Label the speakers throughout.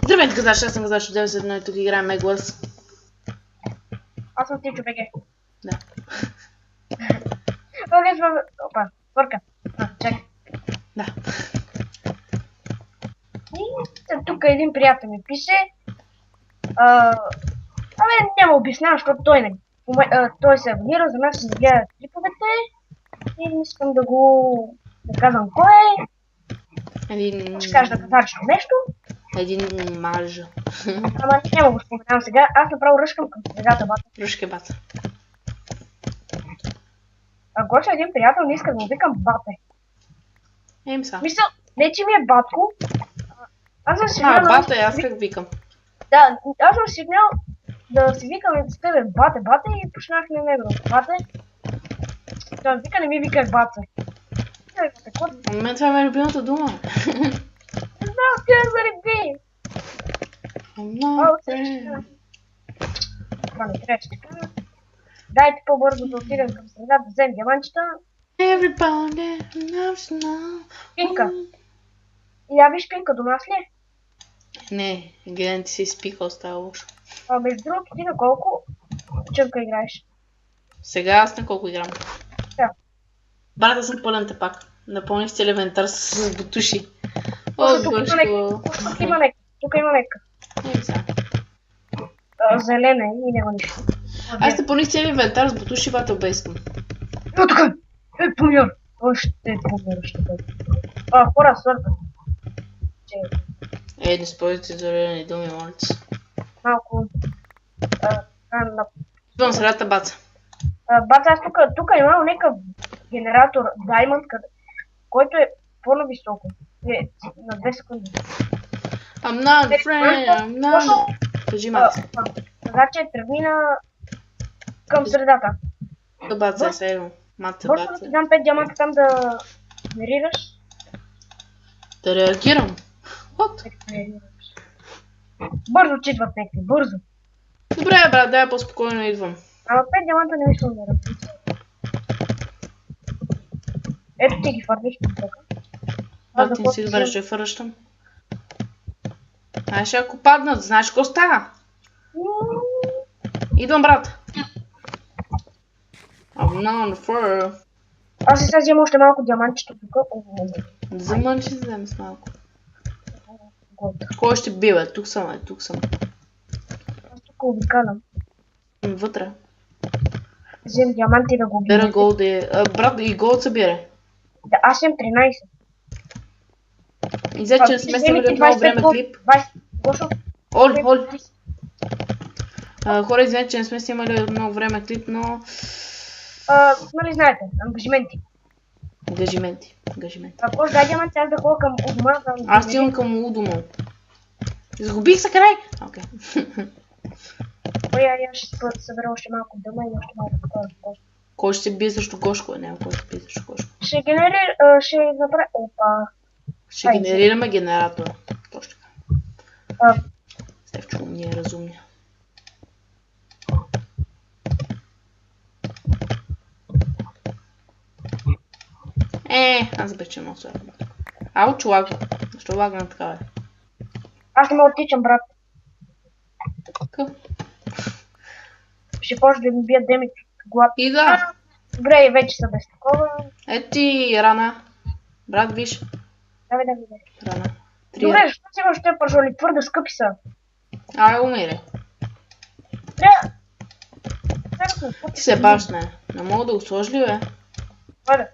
Speaker 1: Здравейте, газаш, аз съм газаш от 91 и тук играем Меглас.
Speaker 2: Аз съм Тичо БГ.
Speaker 1: Да.
Speaker 2: Опа, свърка. Чакай.
Speaker 1: Да.
Speaker 2: И тук един приятел ми пише. Няма обяснявам, защото той се абонира, за мен ще гледа триповете. И не искам да го... да казвам кой е. Ще кажа да казачно нещо.
Speaker 1: Един маж.
Speaker 2: Ама няма го споменавам сега. Аз направо ръшкам към средата бата.
Speaker 1: Ръшке бата.
Speaker 2: Гошо един приятел не иска да го викам бате.
Speaker 1: Са.
Speaker 2: Мисля, не че ми е батко. Аз съм си
Speaker 1: бате, аз как викам?
Speaker 2: Да, аз съм си гнял да си викам с тебе бате и почнах на него. Бате. Да вика, не ми викай бате.
Speaker 1: Мен това е любимата дума.
Speaker 2: Не знам, ти е зареби. Това не трябваше така. Дайте по-бързо да отидем към среда, да вземем диамантчета. Пинка. Я виж пинка до нас ли?
Speaker 1: Не, гледам ти си изпикал, става лошо.
Speaker 2: Между другото, ти на колко чънка играеш?
Speaker 1: Сега аз на колко играм?
Speaker 2: Да.
Speaker 1: Брата съм пълен те пак. Напълних цели инвентар с бутуши.
Speaker 2: Тук има нека. Зелена и няма нищо.
Speaker 1: Аз напълних цели инвентар с бутуши, вата обейскам.
Speaker 2: Ето тук! Помидор! Още помидор ще бъде. Хора, свърта.
Speaker 1: Не спойте зорени думи, молите.
Speaker 2: Малко...
Speaker 1: Идвам средата, баца.
Speaker 2: Баца, аз тук имам някакъв генератор Diamond, който е по-нависоко. На 2 секунди.
Speaker 1: I'm not a friend, I'm not... Кажи мати.
Speaker 2: Значи тръгни към средата.
Speaker 1: Баца, сега. Мата,
Speaker 2: баца. Може да ти дам 5 диаманта там да генерираш?
Speaker 1: Да реагирам. What?
Speaker 2: Бързо читват някакви, бързо.
Speaker 1: Добре, брат, дай по-спокойно идвам.
Speaker 2: Ама 5 диаманта не мислям да работи. Ето ти ги фървиш тук.
Speaker 1: Ти не си добре, ще фърващам. Знаеш, ако паднат, знаеш какво става? Идвам, брат. I'm not a fur.
Speaker 2: Аз сега взема още малко диамантчето тук.
Speaker 1: Вземам, ще вземем с малко. Кой ще бива? Тук съм. Аз
Speaker 2: тук обикалям.
Speaker 1: Вътре.
Speaker 2: Взем диаманти да го бия.
Speaker 1: Бера голд брат, и голд събира.
Speaker 2: Да, аз съм 13.
Speaker 1: И взе, че не сме снимали много време клип. Оли. Хора, извинете, че не сме снимали много време клип, но...
Speaker 2: Нали знаете, ангажименти.
Speaker 1: Ангажименти.
Speaker 2: Ако ще дай диаманти, аз да ходя към Удома.
Speaker 1: Аз стигам към Удома. Изгубих се край! Окей.
Speaker 2: Аз ще събера още малко дъма и още малко такова.
Speaker 1: Кой ще се бие срещу Гошко? Няма кой ще се бие срещу Гошко.
Speaker 2: Ще направя... Опа.
Speaker 1: Ще генерираме генератора. Точно така. Стевчо ми е разумния. Аз вече много се радвам. Ало, чулага. Защо лага на такава?
Speaker 2: Аз не ме оттичам, брат.
Speaker 1: Какъв?
Speaker 2: Ще почне да ми бият демит глад.
Speaker 1: И да.
Speaker 2: Добре, и вече са без такова.
Speaker 1: Ети рана. Брат, виж.
Speaker 2: Давай.
Speaker 1: Рана.
Speaker 2: Добре, защо си имаш те пържоли? Твърде скъпи са.
Speaker 1: Умире.
Speaker 2: Трябва.
Speaker 1: Ти се баш с нея. Не мога да го сложи ли, бе?
Speaker 2: Бъде.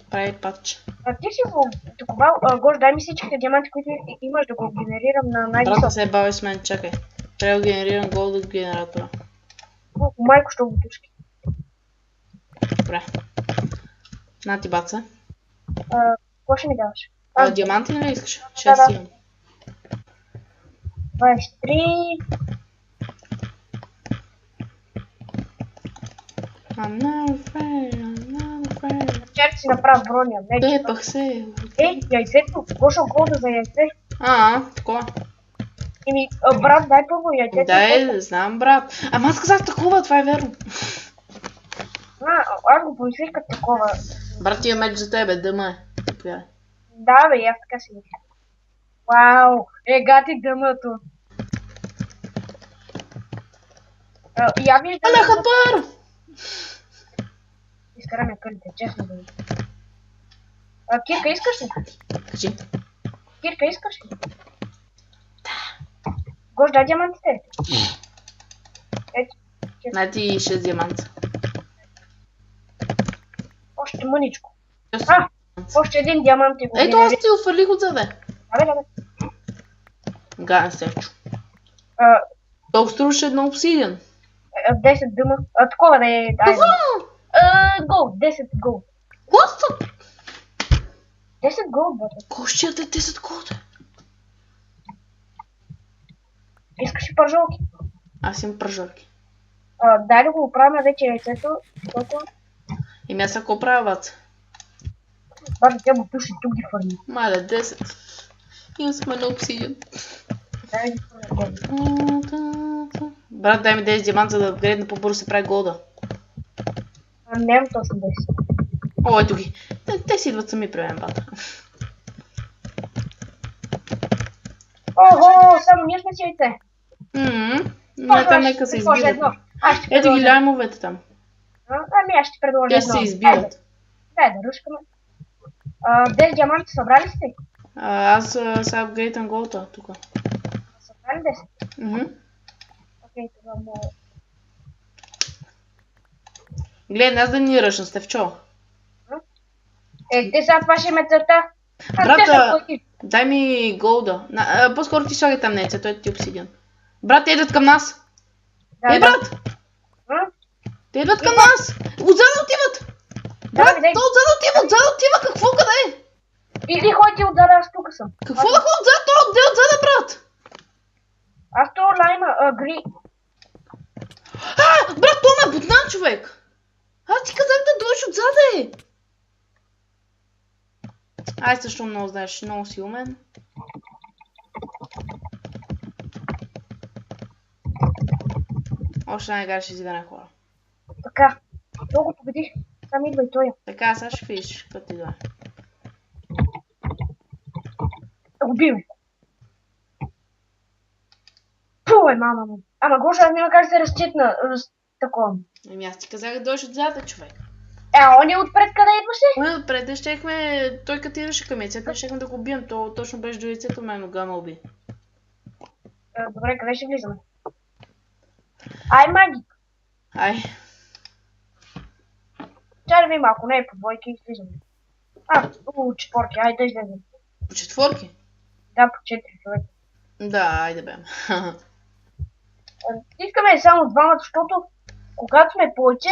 Speaker 1: Прави патч.
Speaker 2: Ти си го таковал, Гош, дай ми всичките диаманти, които имаш да го генерирам на най-висок.
Speaker 1: Брата се бави с мен, чакай. Трябва да генерирам голд от генератора.
Speaker 2: Майко ще го пушки.
Speaker 1: Добре. На ти, баца.
Speaker 2: Какво ще ми даваш?
Speaker 1: Диаманти не ли искаш? 6 имам.
Speaker 2: 23.
Speaker 1: I'm not afraid.
Speaker 2: Чак си направя броня.
Speaker 1: Пепах се.
Speaker 2: Яйцето. Гошо голда за яйце.
Speaker 1: Такова.
Speaker 2: Брат, дай първо яйцето.
Speaker 1: Дай, знам, брат. Ама аз казах такова, това е верно.
Speaker 2: Аз го помислих като такова.
Speaker 1: Брат, тия меч за тебе, дъма е.
Speaker 2: Да, бе, аз така си мисля. Вау, гати дъмото. Я виждам...
Speaker 1: Аля, хапър!
Speaker 2: Изкараме кълите, честно да ви. Кирка, искаш ли?
Speaker 1: Кажи.
Speaker 2: Кирка, искаш ли? Гош, дай диамантите. Ето.
Speaker 1: Найди 6 диаманта.
Speaker 2: Още мъничко. Още един диамант и го
Speaker 1: ето аз ти отвърлих отзаде.
Speaker 2: Абе.
Speaker 1: Гаден Стефчо. Толкова струваше едно обсидиан.
Speaker 2: 10 дъма. Такова да е...
Speaker 1: Какво?
Speaker 2: Голд, 10 голд.
Speaker 1: What?
Speaker 2: 10 голд, бе.
Speaker 1: Кой ще яде 10 голда?
Speaker 2: Искаш и пържолки?
Speaker 1: Аз имам пържолки.
Speaker 2: Дай да го оправим вече яйцето, защото...
Speaker 1: Еми аз ако правят.
Speaker 2: Боже, тя му пуши тук ги хвърли.
Speaker 1: Маля, 10. Имам сме едно обсидиан.
Speaker 2: Дай ги хвърли.
Speaker 1: Брат, дай ми 10 диаманта, за да апгрейдна по-бързо се прави голда.
Speaker 2: Нямам точно 10.
Speaker 1: О, ето ги. Те си идват сами при мен, бата.
Speaker 2: Ого, само ние сме си яйце.
Speaker 1: Не, там нека се избиват. Ето ги лаймовете там.
Speaker 2: Ами аз ще предложа едно.
Speaker 1: Те се избиват.
Speaker 2: Дай да рушкаме. 10 диаманти събрали сте?
Speaker 1: Аз сега апгрейдам голда тук.
Speaker 2: Събрали 10? Окей, това мога.
Speaker 1: Гледай, аз да ни ръшна, Стефчо.
Speaker 2: Те сега това ще ме целта.
Speaker 1: Брата, дай ми голда. По-скоро ти слагай там неца, той ти обсидиан. Брат, те идват към нас. Брат! Те идват към нас! Отзад отиват! Брат, то отзад отива, какво къде?
Speaker 2: Или ходи отзад, аз тук съм.
Speaker 1: Какво да ходя отзад? Де отзад, брат?
Speaker 2: Аз то лайма, гри.
Speaker 1: Брат, то ме бутна, човек! Аз ти казах да дойдеш отзаде! Ай, също много знаеш, много си умен. Още най-гара ще изигране хора.
Speaker 2: Така, то го победих. Сам идва и той.
Speaker 1: Така, сега ще видиш, като идва.
Speaker 2: Да го биме. Пуй, мама му. Ама Гоша, аз няма как да се разчитна такова.
Speaker 1: Ами аз ти казах да дойдеш отзаде, човек.
Speaker 2: Он е отпред къде идваше?
Speaker 1: Он е отпред, щехме, той като идваше към яйцето, щехме да го бием, то точно беше до яйцето, мен нога ме уби.
Speaker 2: Добре, къде ще влизаме? Ай, магик!
Speaker 1: Ай.
Speaker 2: Чай да видим, ако не е по двойки, излизаме. Четворки, айде да излезем.
Speaker 1: По четворки?
Speaker 2: Да, по 4 човек.
Speaker 1: Да, айде бе.
Speaker 2: Искаме само двамата, защото когато сме повече,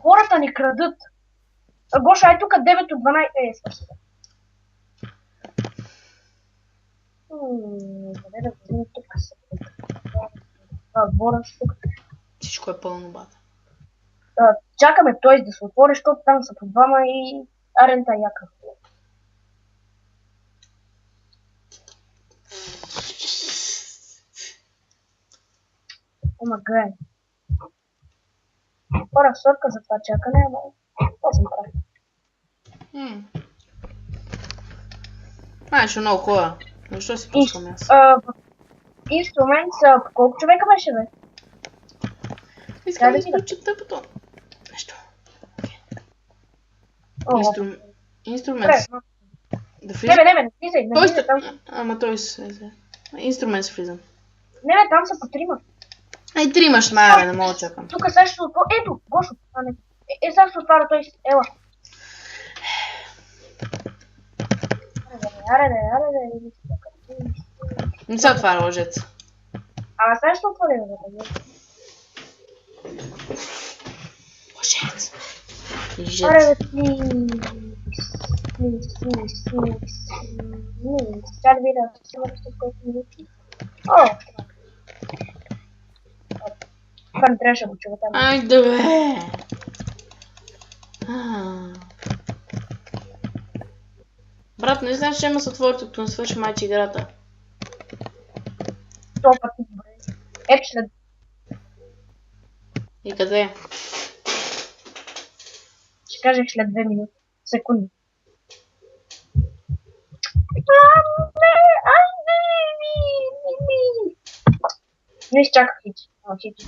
Speaker 2: хората ни крадат. Гоша, ай тук 9 от 12 свършите. Къде да вземем тук са? Двора тук.
Speaker 1: Всичко е пълно, бата.
Speaker 2: Чакаме той да се отвори, защото там са по двама и арента яка. Помагай. Хора, сорка за това чакане, ама какво съм прави?
Speaker 1: Знаеш, много хора. Защо си пускам аз?
Speaker 2: Инструмент са по колко човека беше, бе?
Speaker 1: Искам да изключим тъпото. Нещо. Инструмент. Да влизам?
Speaker 2: Не, влизай там.
Speaker 1: Ама той се... Инструмент се влизам.
Speaker 2: Не, там са по трима.
Speaker 1: Ай, трима ще мая, не мога да чакам.
Speaker 2: Тук сега ще се отвори. Ето, Гошо. Сега ще отваря той. Ела. Аре.
Speaker 1: Не се отваря, лъжец.
Speaker 2: Ама сега ще отвори, бе.
Speaker 1: Лъжец.
Speaker 2: Аре, Сега да видя, ще има нещо, което минути. Това не трябваше да го чува там.
Speaker 1: Айде бе! Брат, не знаеш, че има се отвори, като не свърши майче играта.
Speaker 2: 100 пъти добре. Ето след...
Speaker 1: И къде?
Speaker 2: Ще кажеш след 2 минути. Секунди. Не, ай! Не изчаках хич.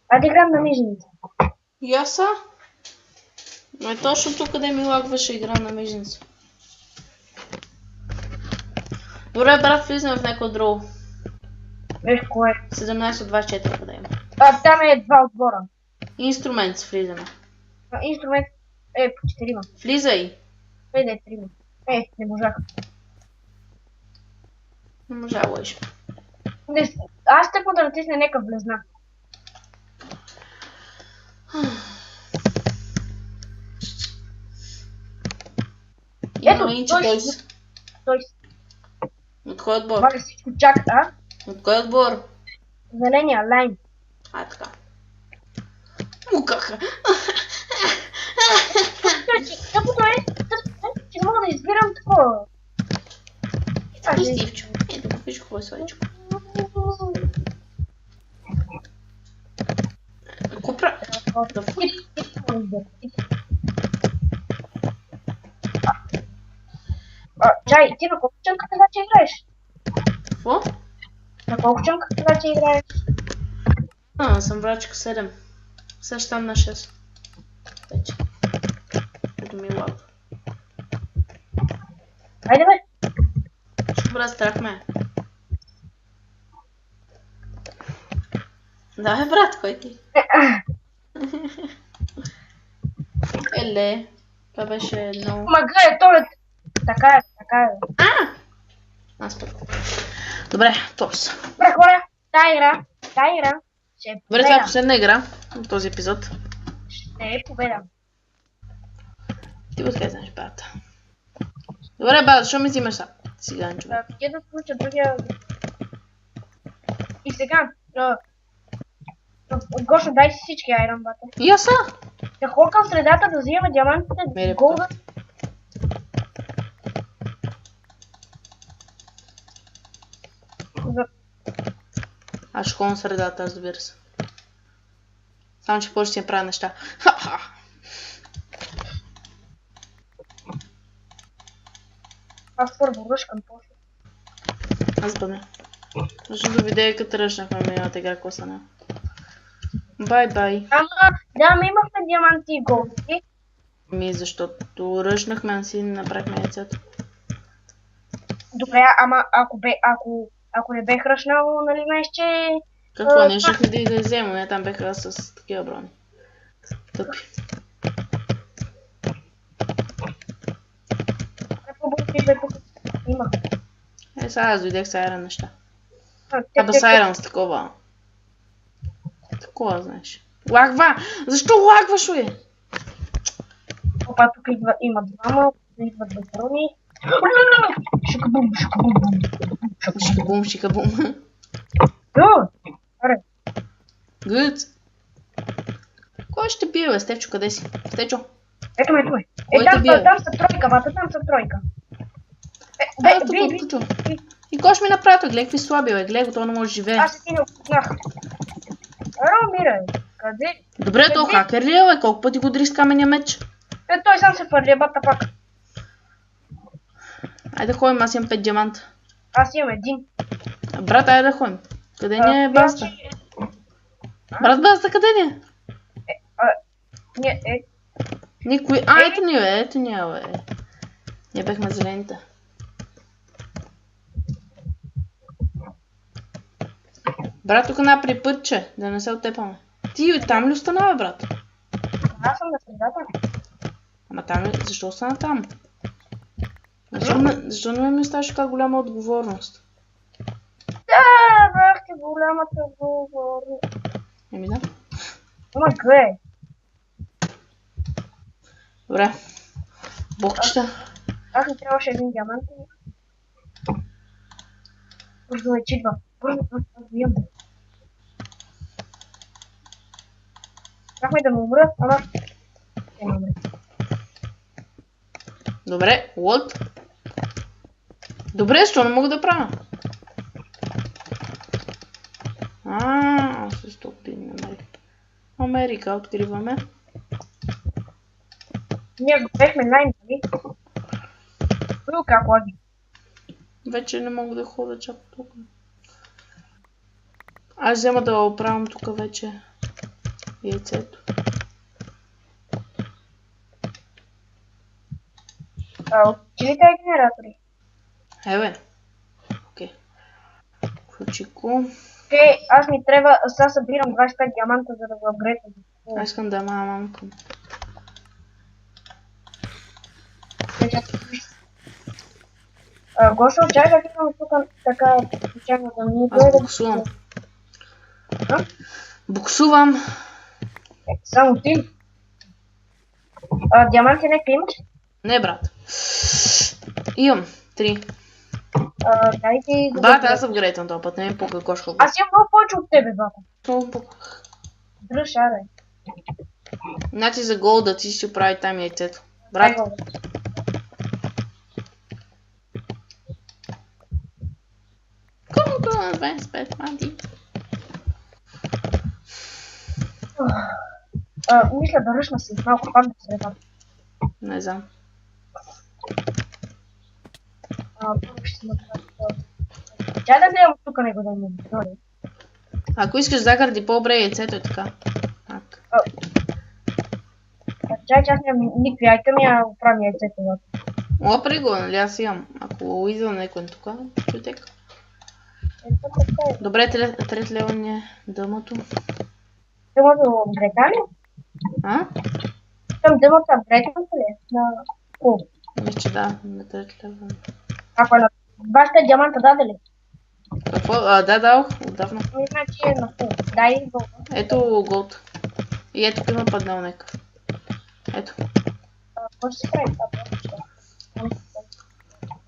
Speaker 2: Айде играем на мижница.
Speaker 1: Яса? Но е точно тук, къде ми лагваше игра на мижница. Добре, брат, влизаме в някой друго.
Speaker 2: Виж кое?
Speaker 1: 17 от 24 къде има.
Speaker 2: Там е 2 отбора.
Speaker 1: Инструмент влизаме.
Speaker 2: Инструмент по 4.
Speaker 1: Влизай.
Speaker 2: Айде 3. Не можах.
Speaker 1: Не можа, лъж.
Speaker 2: Аз тъкмо да натисне някакъв близнак.
Speaker 1: Ето,
Speaker 2: той.
Speaker 1: От кой отбор?
Speaker 2: Вали всичко чака,
Speaker 1: От кой отбор?
Speaker 2: Зеления лайн.
Speaker 1: Така. Мукаха.
Speaker 2: Тъпото е, че не мога да избирам такова.
Speaker 1: И Стивчо. Ето го виж какво е сладичко. Купра.
Speaker 2: Чай, ти на колко чанка вече играеш?
Speaker 1: Какво?
Speaker 2: На колко чанка вече играеш?
Speaker 1: Съм брачка 7. Сега ще там на 6. Вече. Ето ми лава.
Speaker 2: Айде бе!
Speaker 1: Добре, страх ме. Да, бе, брат, кой ти? Еле. Това беше много...
Speaker 2: Мага е, то е... Така е.
Speaker 1: Аз първо. Добре, топс.
Speaker 2: Добре, хора, тая игра ще е победа.
Speaker 1: Добре, това е последна игра в този епизод.
Speaker 2: Ще е победа.
Speaker 1: Ти откъде знаеш, брата? Добре, бата, защо ми взимаш са? Сега, човек.
Speaker 2: Ти да включа другия... И сега... Гошо, дай си всички айрон бата.
Speaker 1: И аз са?
Speaker 2: Да хоркам в средата да взимаме диамантите, голда.
Speaker 1: Аз ще ходя в средата, разбира се. Само, че повече си я правя неща. Ха-ха!
Speaker 2: Аз първо ръшкам после.
Speaker 1: Аз бъде. Ще да видея като ръшнахме миналата игра, какво стана. Бай-бай.
Speaker 2: Ама имахме диаманти и голди.
Speaker 1: Защото ръшнахме, а си направихме яйцето.
Speaker 2: Добре, ама ако не бех ръшнал, нали знаеш, че...
Speaker 1: Какво, не щехме да ги вземаме, там беха с такива брони. Тъпи.
Speaker 2: Има.
Speaker 1: Сега аз дойдех с айрон неща. Аба с айрон с такова. Такова, знаеш. Лагва! Защо лагваш, уе?
Speaker 2: Опа, тук има двама, идват безброни. Шикабум.
Speaker 1: Шикабум. Гъц. Кой ще бие, бе? Стевчо, къде си? Стевчо.
Speaker 2: Ето ме. Там са тройка, бата, там са тройка.
Speaker 1: И кой ще ми направи? Гледай какви слаби, бе. Гледай го, това не може да живее.
Speaker 2: Аз си не опознах. Ромира, къде?
Speaker 1: Добре, то хакер ли е, бе? Колко пъти го дри с камения меч?
Speaker 2: Той сам се фърли, бата пак.
Speaker 1: Айде да ходим, аз имам 5 диаманта.
Speaker 2: Аз имам 1.
Speaker 1: Брат, айде да ходим. Къде ни е Баста? Брат, Баста, къде ни е? Никой... ето ни, бе, ето ни, бе. Ние бехме зелените. Брат, тук напри пътче, да не се оттепаме. Ти там ли остана, бе, брат?
Speaker 2: Аз съм на средата.
Speaker 1: Ама там ли? Защо остана там? Защо не ми оставиш така голяма отговорност?
Speaker 2: Да, бях ти голямата отговорност.
Speaker 1: Еми да.
Speaker 2: Ама гледай.
Speaker 1: Добре. Бокчета.
Speaker 2: Аз не трябваше един диамант. Бързо ме чидва. Бързо вием. Трахме да ме умра, ама... Не ме умре.
Speaker 1: Добре, what? Добре, защо не мога да правя? Аз се стопим Америка, откриваме.
Speaker 2: Ние го бехме най-нали. Как лаги.
Speaker 1: Вече не мога да ходя чак тук. Аз взема да оправям тук вече яйцето.
Speaker 2: Отчили тези генератори.
Speaker 1: Бе. Окей. Включи го.
Speaker 2: Окей, аз ми трябва, сега събирам 25 диаманта, за да го апгрейдвам.
Speaker 1: Аз искам да мамка.
Speaker 2: Гошо, чай да имам тук така случайно да ми дойде.
Speaker 1: Аз буксувам. Буксувам.
Speaker 2: Само ти. Диаманти нека имаш?
Speaker 1: Не, брат. Имам 3.
Speaker 2: Дай ти...
Speaker 1: Брат, аз апгрейдвам този път, не ми пука Гошко.
Speaker 2: Аз имам много повече от тебе, бата.
Speaker 1: Много пука.
Speaker 2: Дръж, аре.
Speaker 1: Значи за гол да ти си оправи там яйцето. Брат. Колко на 25 манти?
Speaker 2: Мисля да ръшна си малко пак да среда.
Speaker 1: Не знам.
Speaker 2: Чай да гледам тук него да ми дойде.
Speaker 1: Ако искаш загарди по-добре яйцето е така.
Speaker 2: Чай, че аз нямам никакви айтеми, а оправям яйцето.
Speaker 1: Опри го, нали аз имам. Ако идва някой тук, чутек. Добре, трет лева ни е дъмото.
Speaker 2: Дъмото апгрейда ли?
Speaker 1: А?
Speaker 2: Към дъмото апгрейда ли? На...
Speaker 1: Мисля, че да, на трет лева.
Speaker 2: Ако е на 25 диаманта даде ли?
Speaker 1: Какво? Да, дадох, отдавна.
Speaker 2: Значи е на фул. Дай голд.
Speaker 1: Ето голд. И ето има паднал нека. Ето.
Speaker 2: Какво ще се прави това?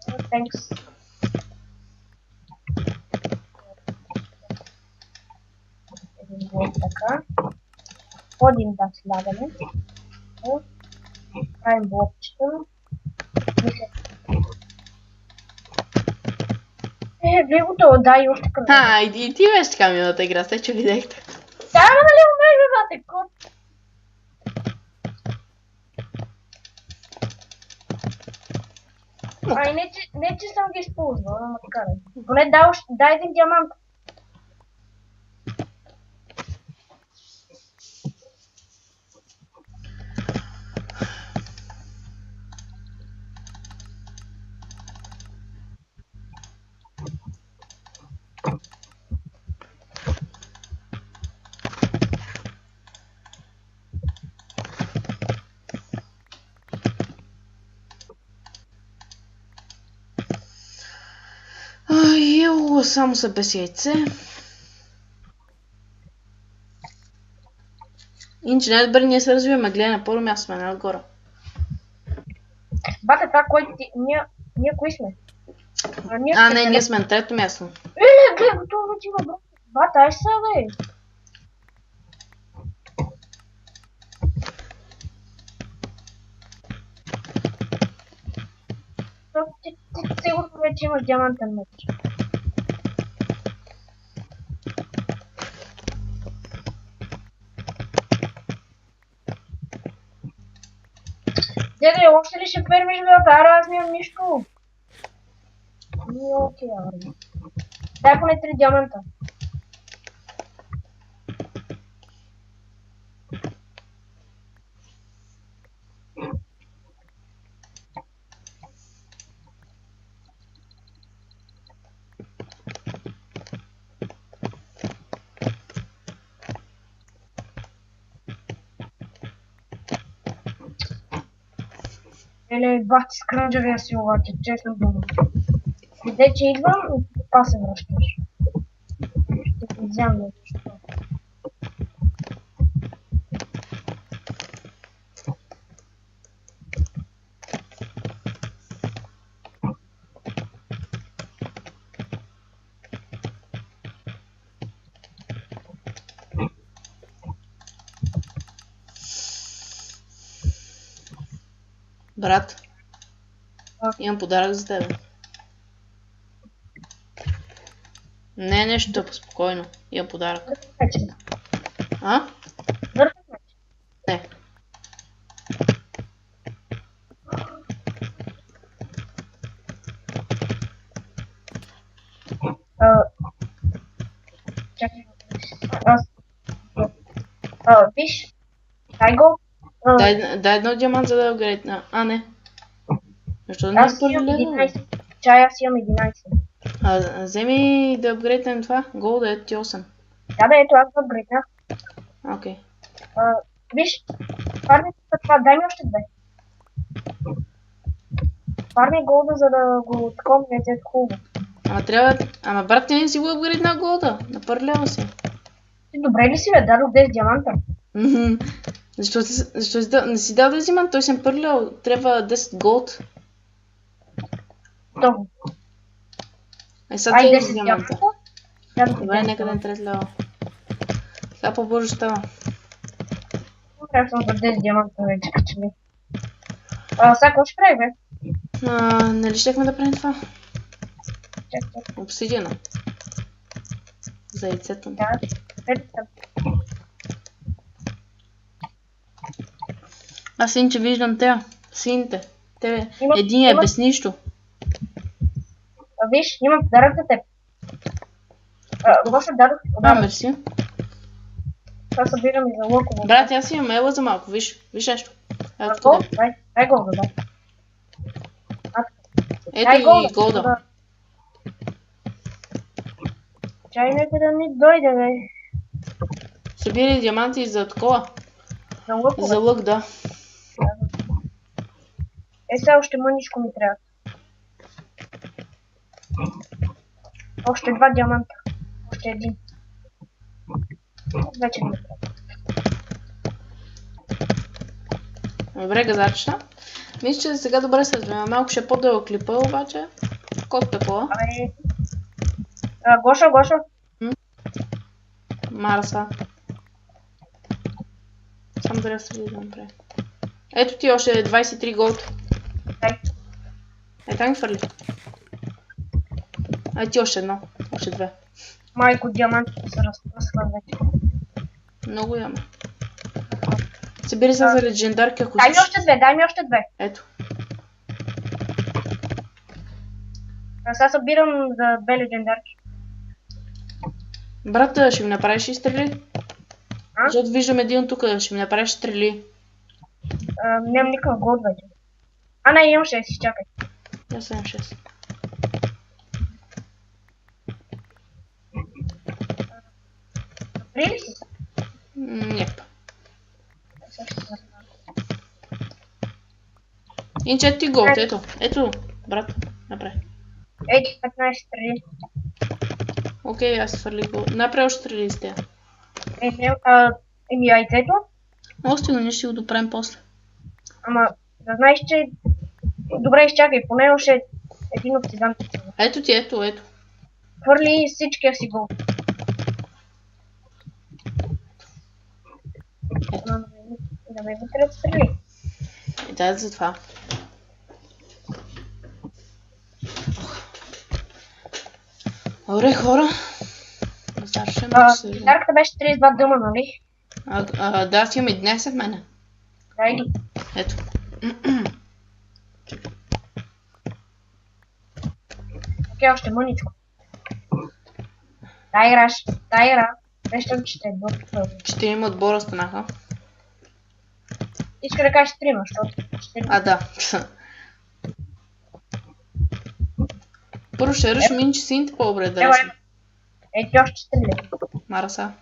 Speaker 2: Thanks. Един голд така. Ходим да слагаме. Правим блокчета. Вие готово, дай още кръв.
Speaker 1: И ти беше така миналата игра, сте че видяхте.
Speaker 2: Да, нали умееш, бате, кот? Не, че съм ги използвал, ама така не. Поне дай един диамант.
Speaker 1: Ело, само са без яйце. Иначе най-добре ние се развиваме, гледай на първо място сме, не отгоре.
Speaker 2: Бате, това, който ти... Ние кои сме?
Speaker 1: Не, ние сме на трето място.
Speaker 2: Гледай, готово вече има брат. Бате, ай сега, бе. Ти сигурно вече имаш диамантен меч. Деде, още ли ще фермиш, бе? Аре, аз нямам нищо. Окей, аре. Дай поне 3 диаманта. Еле, бахти с крънджавия си обаче, честно дума. Къде че идвам, па се връщаш. Ще ти вземам нещо.
Speaker 1: Брат, имам подарък за тебе. Не е нещо тъпо, спокойно. Имам подарък. А? Не.
Speaker 2: Виж, дай го.
Speaker 1: Дай едно диамант, за да апгрейдна. А, не. Защо не
Speaker 2: Аз
Speaker 1: първи
Speaker 2: имам
Speaker 1: левел?
Speaker 2: 11. Чай, аз имам 11.
Speaker 1: Вземи да апгрейднем това. Голда е ти 8.
Speaker 2: Да, ето аз го апгрейднах.
Speaker 1: Окей.
Speaker 2: Виж, фарми това, дай ми още 2. Фарми голда, за да го откомнете е хубаво.
Speaker 1: Ама трябва... Ама брат, ти не си го апгрейдна голда. На първи левел си.
Speaker 2: Ти добре ли си, бе? Дадох 10 диаманта.
Speaker 1: Защо не си дал 10 диамант? Той съм първи левел. Трябва 10 голд.
Speaker 2: Много.
Speaker 1: Сега ти 10
Speaker 2: диаманта.
Speaker 1: Добре, нека да не трети левел. Така по-бързо става.
Speaker 2: Трябва съм за 10 диаманта вече, качели. Сега какво ще прави, бе?
Speaker 1: Нали щехме да правим това?
Speaker 2: Чакай.
Speaker 1: Обсидиана. За яйцето.
Speaker 2: Да,
Speaker 1: Аз иначе виждам тея. Сините. Тебе. Един е без нищо.
Speaker 2: Виж, имам подарък за теб. Гоша дадох подарък.
Speaker 1: Мерси.
Speaker 2: Това събирам и за луково.
Speaker 1: Брат, аз имам ела за малко. Виж нещо.
Speaker 2: Дай голда, дай.
Speaker 1: Ето и голда.
Speaker 2: Чай нека да ми дойде, бе.
Speaker 1: Събирай диаманти за такова.
Speaker 2: За лукове.
Speaker 1: За лък, да.
Speaker 2: Сега още мъничко ми трябва. Още 2 диаманта. Още един. Вече ми трябва.
Speaker 1: Добре, газарчета. Мисля, че сега добре се разбираме. Малко ще е по-дълъг клипа, обаче. Код такова.
Speaker 2: Гоша.
Speaker 1: Марса. Само да разсъди да направя. Ето ти още 23 голд.
Speaker 2: Дай.
Speaker 1: Там ги фърли. Ти още едно. Още 2.
Speaker 2: Майко, диамантите се разпръсва вече.
Speaker 1: Много яме. Събери се за легендарки, ако
Speaker 2: дай ми още 2.
Speaker 1: Ето.
Speaker 2: Сега събирам за 2 легендарки.
Speaker 1: Брат, ще ми направиш и стрели? Защото виждам един тук, ще ми направиш стрели.
Speaker 2: Нямам никакъв голд вече. Не, имам 6, изчакай.
Speaker 1: Аз имам 6.
Speaker 2: Добри ли си?
Speaker 1: Неп. Иначе ти голд, ето, брат, направи.
Speaker 2: Ети 15 стрели.
Speaker 1: Окей, аз свърли го. Направи още стрели с тея.
Speaker 2: Еми яйцето?
Speaker 1: Още го, ние ще го доправим после.
Speaker 2: Ама, да знаеш, че... Добре, изчакай, поне още един обсидан.
Speaker 1: Ето ти, ето.
Speaker 2: Хвърли всичкия си гол. Да ме вътре стрели.
Speaker 1: Да, за това. Добре, хора.
Speaker 2: Дарката беше 32 дъма, нали?
Speaker 1: Да, аз имам 11 в мене.
Speaker 2: Дай ги.
Speaker 1: Ето.
Speaker 2: Окей, още мъничко. Дай игра. Вещам, че ще е добър.
Speaker 1: 4 отбора станаха.
Speaker 2: Иска да кажеш 3, защото...
Speaker 1: Да. Първо ще решим инче сините по-добре да решим.
Speaker 2: Ети още стрели.
Speaker 1: Мараса.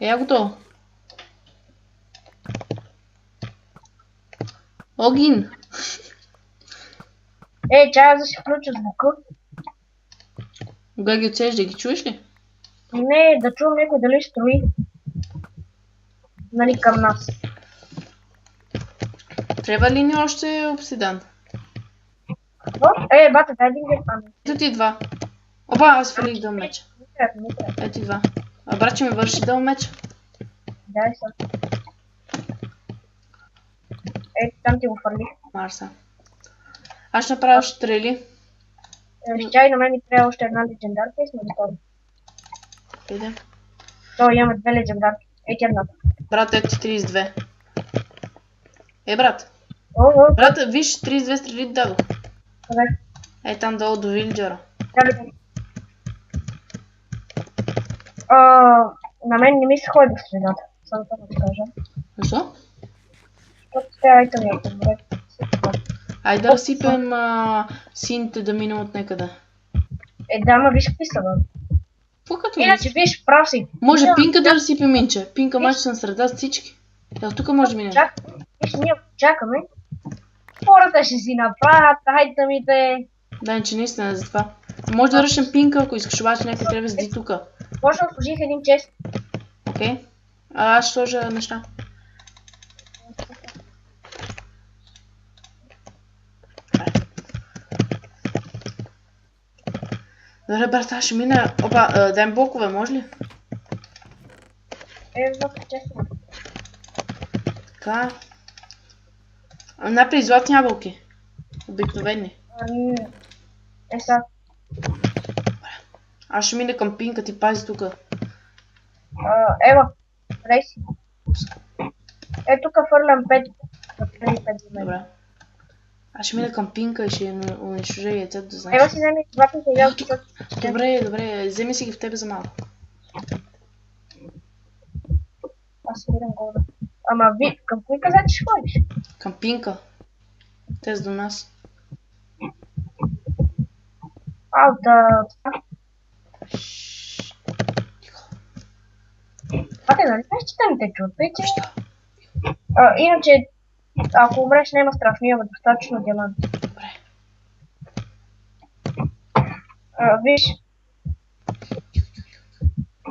Speaker 1: Я готово. Огин!
Speaker 2: Чай да си включа звука.
Speaker 1: Кога ги отсеш, да ги чуеш ли?
Speaker 2: Не, да чувам някой дали строи. Нали към нас.
Speaker 1: Трябва ли ни още обсидан?
Speaker 2: Бата, дай един герпан.
Speaker 1: Ето ти 2. Опа, аз фалих дъл меча.
Speaker 2: Не трябва.
Speaker 1: Ето ти 2. Брат, че ми върши дъл меча.
Speaker 2: Дай са. Там ти го фърлих.
Speaker 1: Марса. Аз ще направя още стрели.
Speaker 2: Чай, на мен ми трябва още една легендарка и сме готови.
Speaker 1: Иде.
Speaker 2: Имаме 2 легендарки. Ети едната.
Speaker 1: Брат, ето ти 32. Брат. Брат, виж, 32 стрели дадох. Там долу до вилджера.
Speaker 2: На мен не ми се ходи в средата. само това да кажа.
Speaker 1: Защо?
Speaker 2: Защото тя айтъм я помре.
Speaker 1: Айде да разсипем сините да минем от некъде.
Speaker 2: Да, ма виж какви са, бе.
Speaker 1: Какво като
Speaker 2: Иначе виж, прав си.
Speaker 1: Може пинка да разсипем, Минче. Пинка маче съм среда с всички. Ето тук може да минем.
Speaker 2: Виж, ние чакаме. Хората ще си направят айтъмите.
Speaker 1: Да, че наистина за това. Може да ръшим пинка, ако искаш, обаче някой трябва да седи тука.
Speaker 2: Може да служих един чест.
Speaker 1: Окей. Аз ще сложа неща. Добре, брат, аз ще мина. Опа, дай блокове, може ли?
Speaker 2: За чест.
Speaker 1: Така. Напри златни ябълки. Обикновени.
Speaker 2: Сега.
Speaker 1: Аз ще мина към пинка, ти пази тука.
Speaker 2: Ева, дай си. Тук фърлям 5.
Speaker 1: Добре. Аз ще мина към пинка и ще унищожа яйцето, да знаеш.
Speaker 2: Ева си вземи златните ябълки.
Speaker 1: Добре, вземи си ги в тебе за малко.
Speaker 2: Аз видам голда. Ама ви, към кои казати ще ходиш?
Speaker 1: Към пинка. Те са до нас.
Speaker 2: Нали знаеш, че там те чуят, пейте? Иначе, ако умреш, няма страх, ние имаме достатъчно диаманти.
Speaker 1: Добре.
Speaker 2: Виж.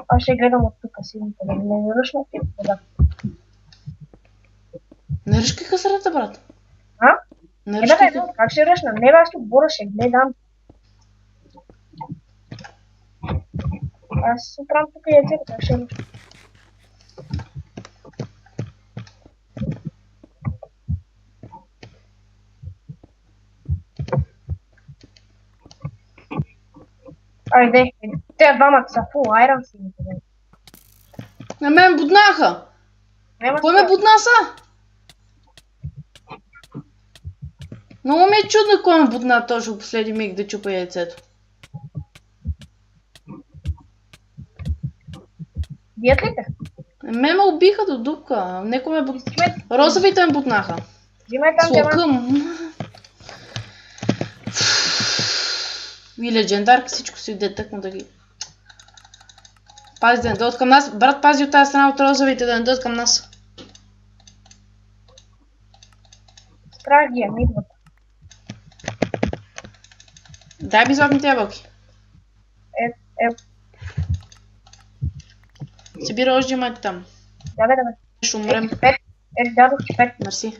Speaker 2: Аз ще гледам от тук силните, да не ръшна ти вода.
Speaker 1: Не ръшкай късарата, брат. Не
Speaker 2: ръшкай. Как ще ръшна? Не, аз тук бора ще гледам. Аз се правя тук яйцето, как ще ръшна. Айде, те двамата са фул айрон сините.
Speaker 1: На мен буднаха! Кой ме буднаса? Много ми е чудно кой ме будна точно последния миг да чупа яйцето.
Speaker 2: Бият ли те?
Speaker 1: Мен ме убиха до дупка. Некой ме будна. Розовите ме буднаха. С лъкъм. И легендарка, всичко си иде тъкна да ги... Пази да не дойдат към нас. Брат, пази от тази страна от розовите да не дойдат към нас.
Speaker 2: Страх ги е, идват.
Speaker 1: Дай ми златните ябълки. Събира още имате там.
Speaker 2: Да.
Speaker 1: Ще умрем.
Speaker 2: Дадох ти 5.
Speaker 1: Мерси.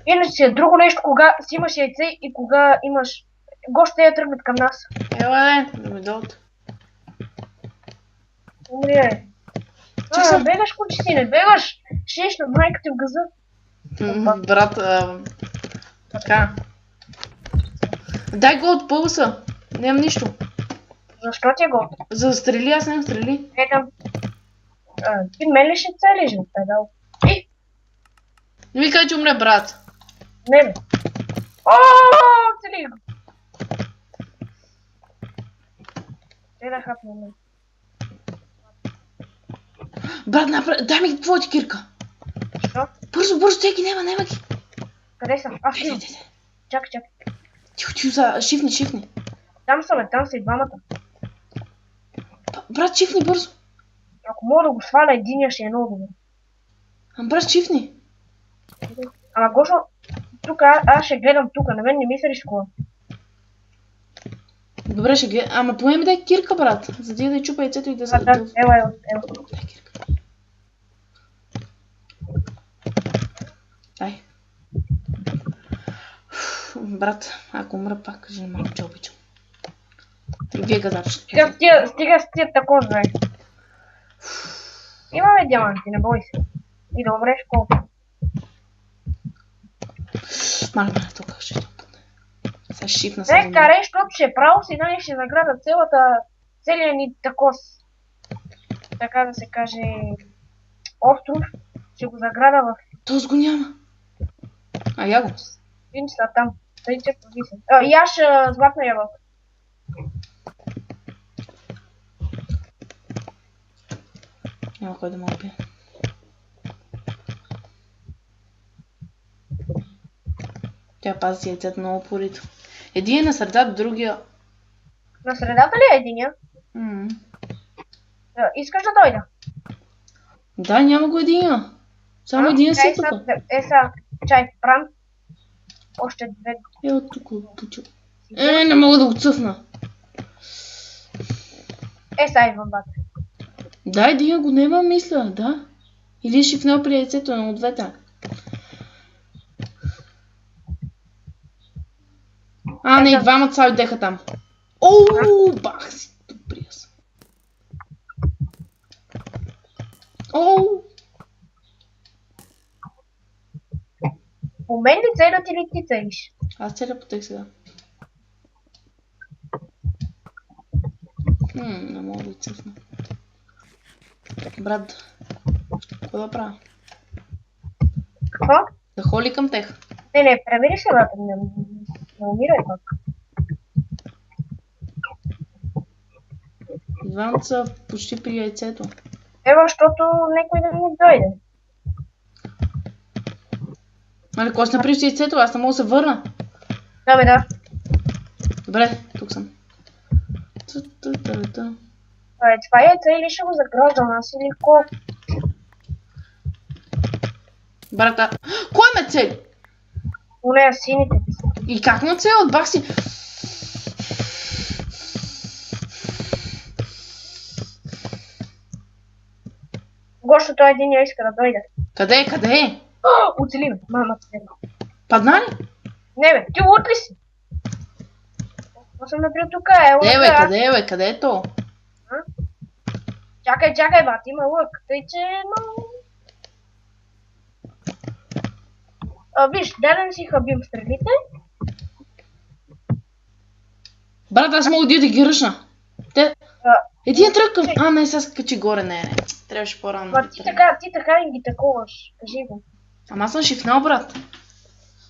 Speaker 2: Иначе друго нещо, кога си имаш яйце и кога имаш... Гости я тръгнат към нас.
Speaker 1: Ела, да ми дойдат.
Speaker 2: Умри, бегаш, куче си, не бегаш! Шеш на майката в газа.
Speaker 1: Брат, така. Дай го от пулса. Нямам нищо.
Speaker 2: Защо ти е голд?
Speaker 1: За да стрели, аз нямам стрели.
Speaker 2: Там. Ти мен ли ще целиш, бе, педал?
Speaker 1: Не ми кажа, че умре, брат.
Speaker 2: Не, бе. Ооо, цели го. Те да хапне ме.
Speaker 1: Брат, дай ми твоята кирка.
Speaker 2: Що?
Speaker 1: Бързо, те ги няма ги.
Speaker 2: Къде са? Чакай.
Speaker 1: Тихо, шифни.
Speaker 2: Там са, бе, там са и двамата.
Speaker 1: Брат, шифни бързо.
Speaker 2: Ако мога да го сваля, единия ще е много добър.
Speaker 1: Брат, шифни.
Speaker 2: Ама Гошо, тук аз ще гледам тук, на мен не ми се рискува.
Speaker 1: Добре, ще гледам. Ама поне ми дай кирка, брат. За да чупа яйцето и да се...
Speaker 2: Ела.
Speaker 1: Дай кирка. Дай. Брат, ако умра пак, кажи на малко, че обичам. Вие газач.
Speaker 2: Стига с тия тако, бе. Имаме диаманти, не бой се. И да умреш колко.
Speaker 1: Мале, тук ще топне. Сега шипна се.
Speaker 2: Карай, защото ще е право си, нали ще награда целият ни такос. Така да се каже... Остров. Ще го заграда в...
Speaker 1: Тоз го няма. Я го.
Speaker 2: Вин са там. Тъй че повисим. И аз златна ябълка.
Speaker 1: Няма кой да ме убие. Тя пази яйцето много порито. Един е на средата, другия...
Speaker 2: На средата ли е единия? Искаш да дойда?
Speaker 1: Да, няма го единия. Само един си тук.
Speaker 2: Са, чай, пран. Още две.
Speaker 1: От тук отпучил. Не мога да го цъфна.
Speaker 2: Са, идвам, бат.
Speaker 1: Да, единия го нема, мисля, да. Или е шифнал при яйцето на от двете. Не, двамата са отдеха там. Оу, бах си, добрия съм. Оу.
Speaker 2: По мен ли целят или ти целиш?
Speaker 1: Аз целя по тех сега. Не мога да ги цъфна. Брат, какво да правя?
Speaker 2: Какво?
Speaker 1: Да холи към тех.
Speaker 2: Не, превери се, брат, не умирай пак.
Speaker 1: Двамата са почти при яйцето.
Speaker 2: Защото некой да ми дойде.
Speaker 1: Али, кой си направи с яйцето? Аз не мога да се върна.
Speaker 2: Да.
Speaker 1: Добре, тук съм.
Speaker 2: Това яйце или ще го заграждам аз или ко?
Speaker 1: Брата, кой ме цели?
Speaker 2: Поне сините.
Speaker 1: И как ме цели? Бах си...
Speaker 2: Гошо, той един я иска да дойде.
Speaker 1: Къде?
Speaker 2: Оцели ме, мама цели.
Speaker 1: Падна ли?
Speaker 2: Не бе, ти лут ли си? Аз съм направил тук,
Speaker 1: Къде е то?
Speaker 2: Чакай, бат, има лък, тъй че виж, даден си хабим стрелите.
Speaker 1: Брат, аз мога да ги ръчна. Един тръгкам. Не, сега скачи горе, не. Трябваше по-рано.
Speaker 2: Ти така и ги такуваш, кажи го.
Speaker 1: Ама аз съм шифнал, брат.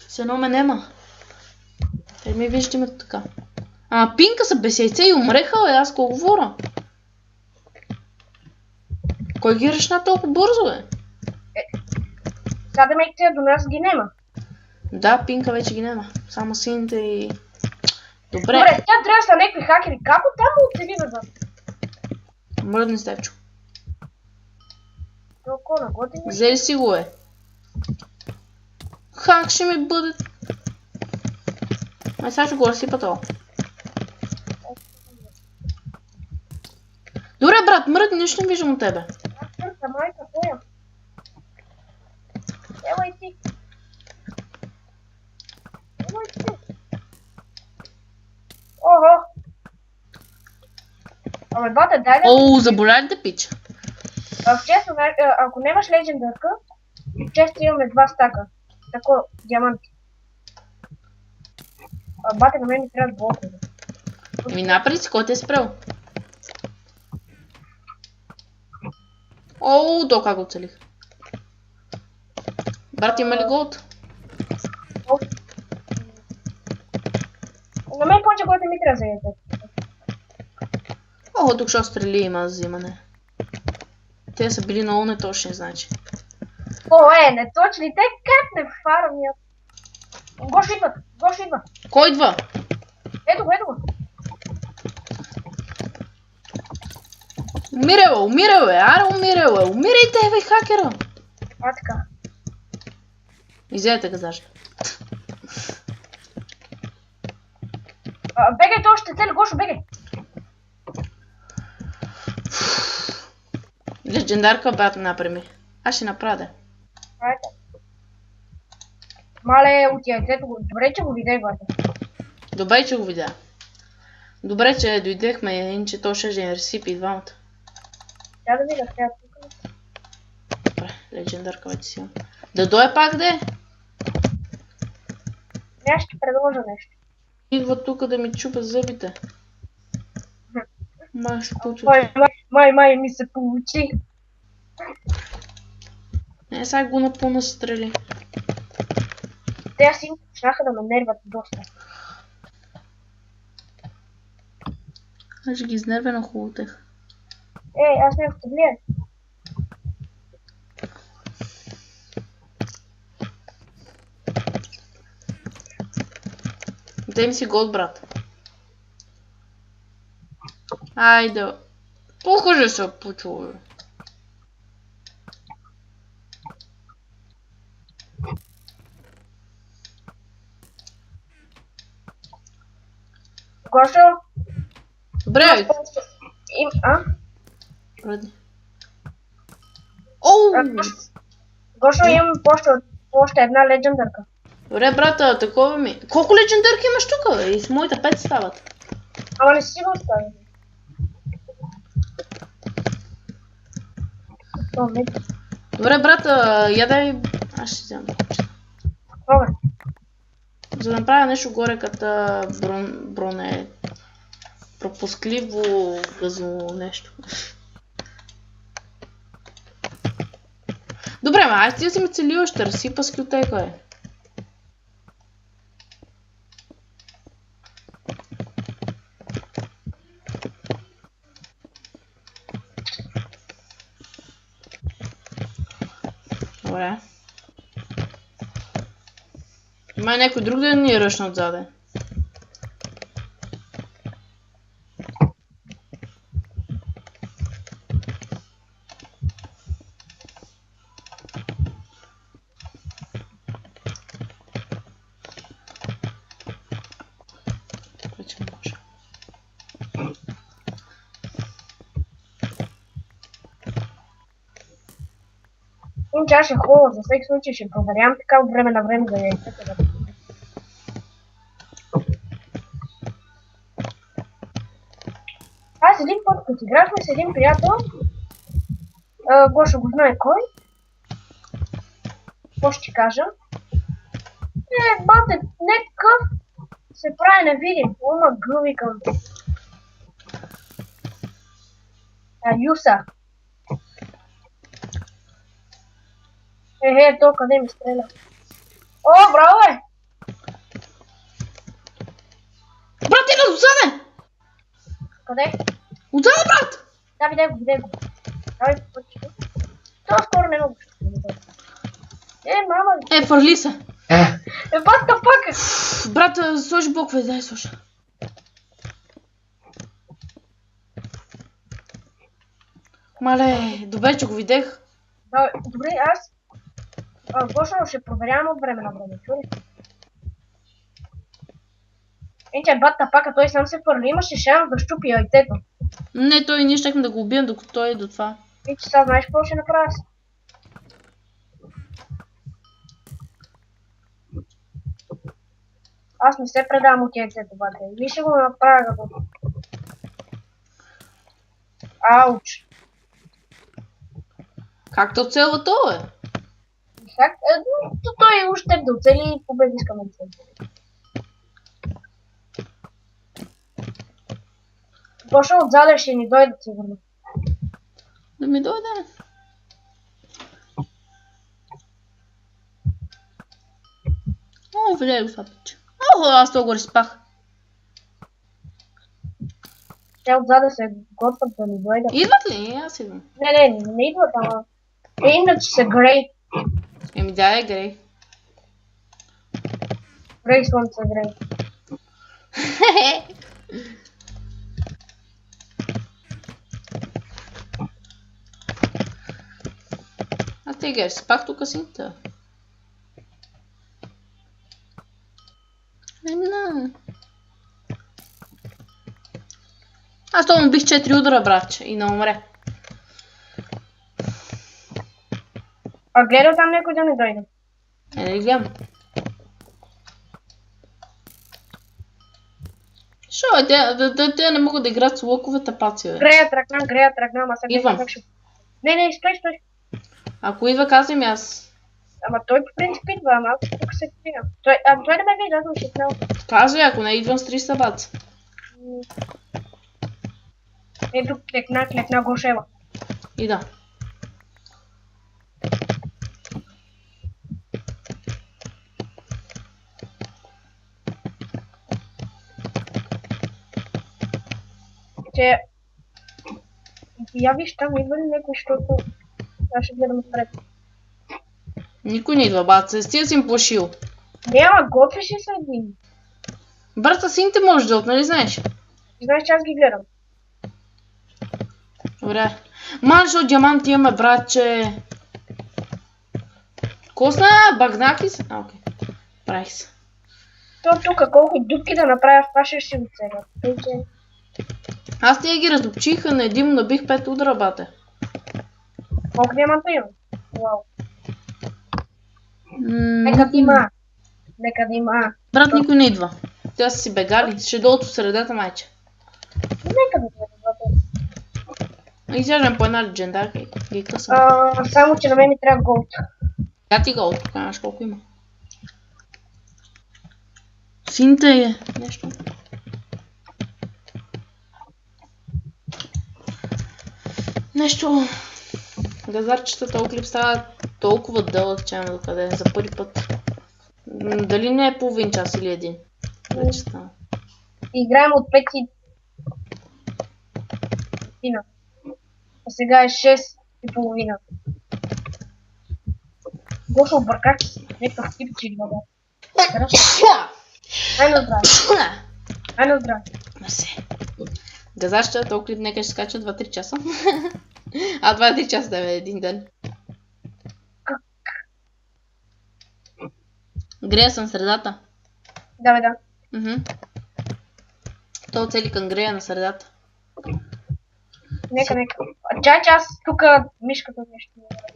Speaker 1: С едно ме нема. Те ми виждате ме така. Пинка са без яйце и умреха, аз какво говоря? Кой ги ръчна толкова бързо, бе?
Speaker 2: Сега да мекте до нас ги нема.
Speaker 1: Да, пинка вече ги нема. Само сините и... Добре,
Speaker 2: тя трябва да са някакви хакери. Как оттам му оцели, бе, брат?
Speaker 1: мръдни степчо.
Speaker 2: Толкова нагоди ми.
Speaker 1: Взели си го, е. Хак ще ми бъде... Сега ще го разсипа това. Добре, брат, мръдни, нищо не виждам от тебе.
Speaker 2: Мърка, майка, твоя. Елай ти. Ого. Абе, бата, дай да...
Speaker 1: Заболя ли да пича?
Speaker 2: Честно, ако нямаш легендарка, често имаме 2 стака. Тако, диаманти. Бата, на мен ми трябва блокове.
Speaker 1: Напред си, кой те е спрел? То как го целих. Брат, има ли голд?
Speaker 2: На мен повече който ми трябва за ето.
Speaker 1: Тук ще стрели има за взимане. Те са били много неточни, значи.
Speaker 2: Неточни, те как не фармят? Гош идва.
Speaker 1: Кой идва?
Speaker 2: Ето го.
Speaker 1: Умирал е, умирайте, бе, хакера!
Speaker 2: Така.
Speaker 1: Изядете газажа.
Speaker 2: Бегай, то ще цели, Гошо, бегай!
Speaker 1: Легендарка, брат, напреми. Аз ще направя.
Speaker 2: Айде. Мале, от яйцето го. Добре, че го видях, брате.
Speaker 1: Добре, че го видя. Добре, че дойдехме, иначе то ще не разсипи двамата.
Speaker 2: Тя да видя, тя тук.
Speaker 1: Добре, легендарка вече си. Да дойде пак, де?
Speaker 2: Не, ще предложа нещо.
Speaker 1: Идва тук да ми чупа зъбите. Май ще получи.
Speaker 2: Май ми се получи.
Speaker 1: Сега го напълна стрели.
Speaker 2: Те си почнаха да ме нерват доста.
Speaker 1: Аз ще ги изнервя на хубавотех.
Speaker 2: Аз не ще влияе.
Speaker 1: Дай ми си голд, брат. Айде. Похоже се почува.
Speaker 2: Гошо?
Speaker 1: Добре.
Speaker 2: Гошо, имам още една легендарка.
Speaker 1: Добре, брата, такова ми. Колко легендарки имаш тук, бе? И с моите 5 стават.
Speaker 2: Ама не си го остави.
Speaker 1: Добре, брата, ядай... Аз ще взема.
Speaker 2: Добре.
Speaker 1: За да направя нещо горе, като броне... пропускливо газо нещо. Добре, ма, аз ти си ме целил, ще разсипа скютейка, е. Добре. Има някой друг да ни е ръчна отзаде.
Speaker 2: Чаш е хубаво, за всеки случай ще проверявам така от време на време за яйцата. Аз един път, като играхме с един приятел, Гошо го знае кой, какво ще ти кажа? Бате, некъв се прави невидим, ума гъби към Юса. То къде ми стреля? О, браво е!
Speaker 1: Брат, иде отзаде!
Speaker 2: Къде?
Speaker 1: Отзаде, брат!
Speaker 2: Да, видя го. Давай, почти. Това скоро не мога. Мама!
Speaker 1: Фърли се!
Speaker 2: Батка пака!
Speaker 1: Брат, сложи блокове, дай слушай. Мале, добре, че го видях.
Speaker 2: Добре, аз... Гошо ще проверявам от време на време, чули? Енче, батта пака, той сам се фърли, имаше шанс да щупи яйцето.
Speaker 1: Не, той ние щехме да го убием, докато той е до това.
Speaker 2: Енче, сега знаеш какво ще направя аз? Аз не се предавам от яйцето, бате. Ви ще го направя като... Ауч.
Speaker 1: Както цела то е?
Speaker 2: Как? Той уж теб да оцели и победи с камъци. Гошо отзаде ще ни дойде сигурно.
Speaker 1: Да ми дойде. О, видя го това пича. Охо, аз това го разпах.
Speaker 2: Те отзаде се готвят да ни дойде.
Speaker 1: Идват ли? Аз идвам.
Speaker 2: Не идват, ама. Иначе са грей.
Speaker 1: Еми да, е грей.
Speaker 2: Грей слънце, грей.
Speaker 1: А ти геш, спах тук синта. Аз това му бих 4 удара, братче, и не умре.
Speaker 2: А гледа там някой да не дойде.
Speaker 1: Не гледам. Шо, те не могат да играят с луковете паци, бе.
Speaker 2: Грея тръгна, ама сега
Speaker 1: идвам.
Speaker 2: Не, стой.
Speaker 1: Ако идва, казвам аз.
Speaker 2: Ама той по принцип идва, ама аз тук се крием. Той не ме види, аз съм се знал.
Speaker 1: Казвай, ако не идвам с 300 баца.
Speaker 2: Ето, клекна Гошева.
Speaker 1: И да.
Speaker 2: Че... Я виж там идва ли някой, защото... Аз ще гледам отпред.
Speaker 1: Никой не идва, баца. Стига си им плашил.
Speaker 2: Не, ама готвеше се един.
Speaker 1: Брат, а сините може да нали знаеш?
Speaker 2: Знаеш, че аз ги гледам.
Speaker 1: Добре. Маншо от диамант имаме, братче. Косна, багнах ли се? Окей. Правих се.
Speaker 2: То тук колко дупки да направя, това ще го целя.
Speaker 1: Аз тия ги раздупчиха, на един му набих 5 удара, бате.
Speaker 2: Колко диаманта имам? Вау. Нека да има. Нека да има.
Speaker 1: Брат, никой не идва. Тя са си бегали. Ще долу от средата, майче.
Speaker 2: Нека да има.
Speaker 1: Изяждам по една легендарка и ги късам.
Speaker 2: Само, че на мен ми трябва голд.
Speaker 1: Я ти голд, тук нямаш колко има. Синта е нещо. Нещо. Газарчета, този клип става толкова дълъг, че няма докъде. За първи път. Дали не е половин час или един? Вече става.
Speaker 2: Играем от 5 и... А сега е 6 и половина. Гошо обърках някакъв тип, че идва да. Айде здраве. Айде здраве.
Speaker 1: Мерси. Газарчета, този клип нека ще скача 2-3 часа. 2-3 часа да е един ден. Грея съм средата.
Speaker 2: Да, бе, да.
Speaker 1: То цели към грея на средата.
Speaker 2: Нека. Чай, че аз тук мишката нещо не
Speaker 1: прави.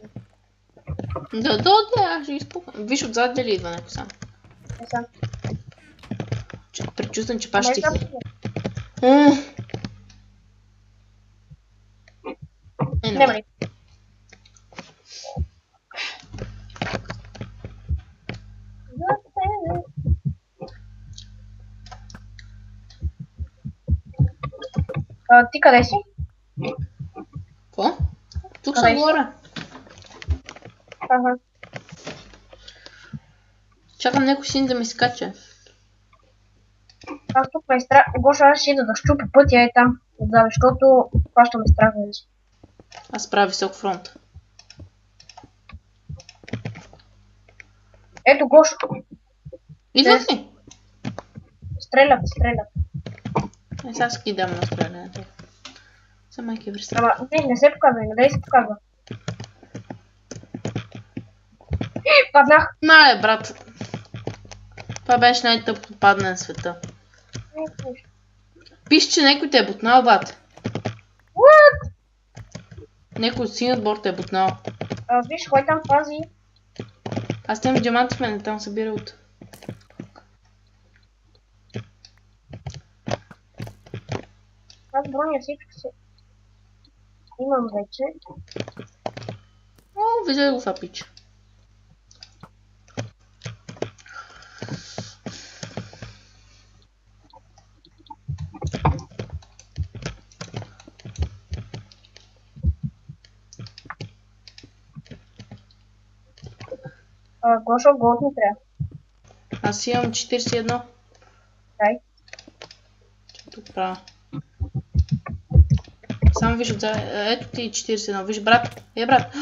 Speaker 1: Да, аз ще изпукам. Виж отзад дали идва някой сам.
Speaker 2: Не сам.
Speaker 1: Предчувствам, че паш ще
Speaker 2: Нема ли? Ти къде си?
Speaker 1: Какво? Тук съм горе.
Speaker 2: Ага.
Speaker 1: Чакам някой син да ми скача.
Speaker 2: Аз тук ме е страх. Гоша, аз ще ида да щупя пътя е там отзад, защото това ще ме страх вече.
Speaker 1: Аз правя висок фронт.
Speaker 2: Ето Гошо.
Speaker 1: Идват ли?
Speaker 2: Стрелят.
Speaker 1: Сега скидам на стрелянето. За майки връста.
Speaker 2: Ама не се показва, не дай се показва. Паднах.
Speaker 1: Мале, брат. Това беше най-тъпо падане на света. Пише, че някой те е бутнал, бат.
Speaker 2: What?
Speaker 1: Някой от синът борт те е бутнал.
Speaker 2: Виж, кой там пази?
Speaker 1: Аз тем диаманти в мене, там събира от.
Speaker 2: Аз броня всичко си. Имам вече.
Speaker 1: О, виждай го в пич.
Speaker 2: Гошо, голд ми трябва.
Speaker 1: Аз имам 41.
Speaker 2: Дай.
Speaker 1: Тук правя. Само виж отзад. Ето ти 41. Виж, брат. Брат.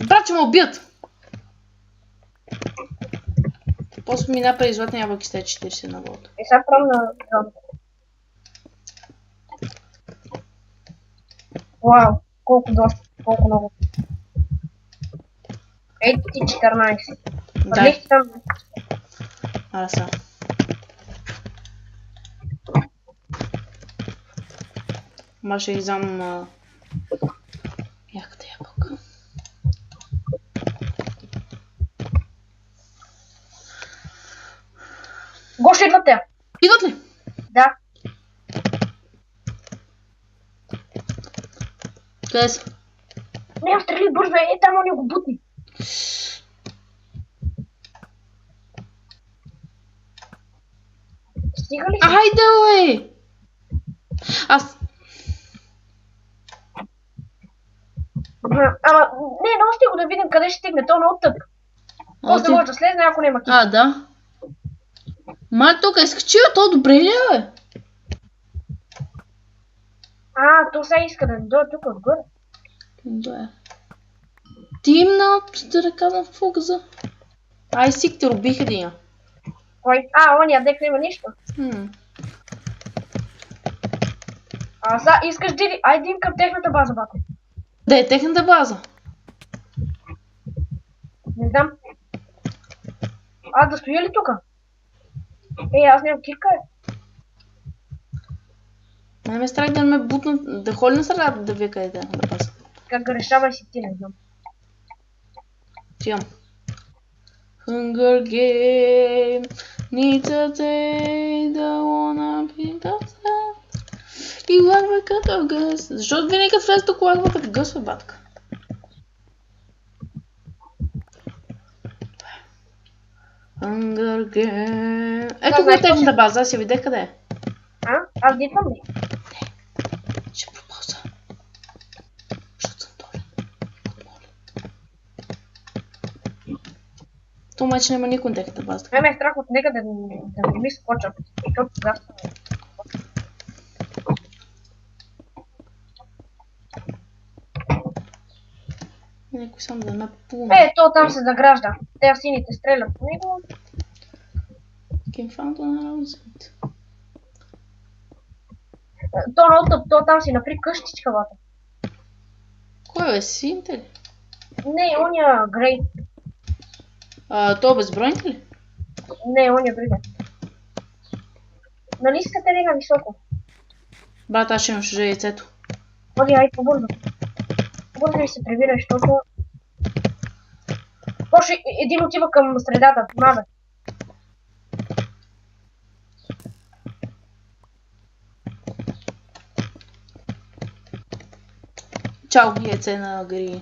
Speaker 1: Брат, че ме убият. После мина през златни ябълки сте 41 голд.
Speaker 2: Сега пром на зон. Вау, колко доста, колко много. Ето ти 14. Върнихте там.
Speaker 1: Са. Ма ще изам яката ябълка.
Speaker 2: Гошо, идват те.
Speaker 1: Идват ли?
Speaker 2: Да.
Speaker 1: Къде са?
Speaker 2: Не, стрели бързо, там они го бутни. Стига ли си?
Speaker 1: Айде, уей! Аз...
Speaker 2: Ама, не, носи го да видим къде ще стигне, то е много тъп. После може да слезне, ако няма кит.
Speaker 1: Да. Ма тук изкачива, то добре ли е?
Speaker 2: То сега иска да дойде тук отгоре.
Speaker 1: Да. Ти им на ръка на фокуса. Ай, сик те рубих един.
Speaker 2: Кой? Ония, дека има нищо. Искаш Диди, айде идем към техната база, бате.
Speaker 1: Да е техната база.
Speaker 2: Не знам. Да стоя ли тука? Аз нямам кирка,
Speaker 1: Ме страх да ме бутнат, да холи на средата да вие къде е техната база.
Speaker 2: Как го решавай си ти, не знам.
Speaker 1: Тиям. Hunger game, need a day, don't wanna be the same. И лагва като гъс. Защото винаги като влезе тук лагва като гъс, бе, батка. Hunger game. Ето го е техната база, аз я видях къде е.
Speaker 2: Аз дитвам ли?
Speaker 1: Не, ще пропълза. Защото съм долен. То майче няма никой на техната база.
Speaker 2: Ме е страх от нека да не ми скочат. Защото тогава става.
Speaker 1: Некой сам да ме пуне.
Speaker 2: То там се загражда. Те сините стрелят по него. То там си напри къщичка, бата.
Speaker 1: Кой е, сините ли?
Speaker 2: Не, оня грей.
Speaker 1: То безбройните ли?
Speaker 2: Не, оня грей. Нали искате ли на високо?
Speaker 1: Брат, аз ще имам чуже яйцето.
Speaker 2: Оди, ай, побързо. Побързо ли се прибира, защото... Може един отива към средата, маза.
Speaker 1: Чао, яйце на Гари.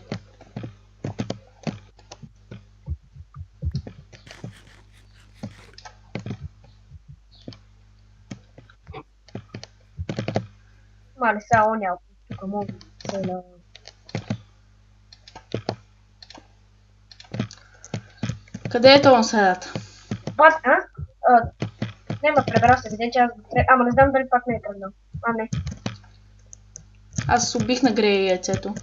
Speaker 2: Мале, сега оня, тук мога се на...
Speaker 1: Къде е това на средата?
Speaker 2: Няма пребра се, видя, че аз... Ама не знам дали пак не е тръгнал. Не.
Speaker 1: Аз убих на Грея яйцето.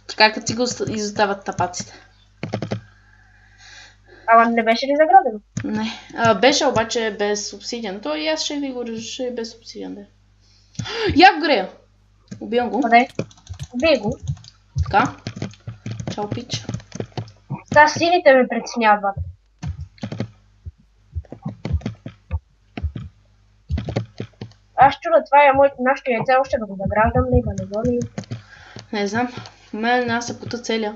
Speaker 1: Така като си го изостават тапаците.
Speaker 2: Ама не беше ли заградено?
Speaker 1: Не. Беше обаче без обсидиан. То и аз ще ви го реша и без обсидиан. Да. Я го Грея! Убивам го.
Speaker 2: Къде? Убий го.
Speaker 1: Така. Чао, пич.
Speaker 2: Сега сините ме притесняват, бата. Аз чуда, това е нашето яйце, още да го заграждам ли, да не го ли?
Speaker 1: Не знам. В мен аз се пута целя.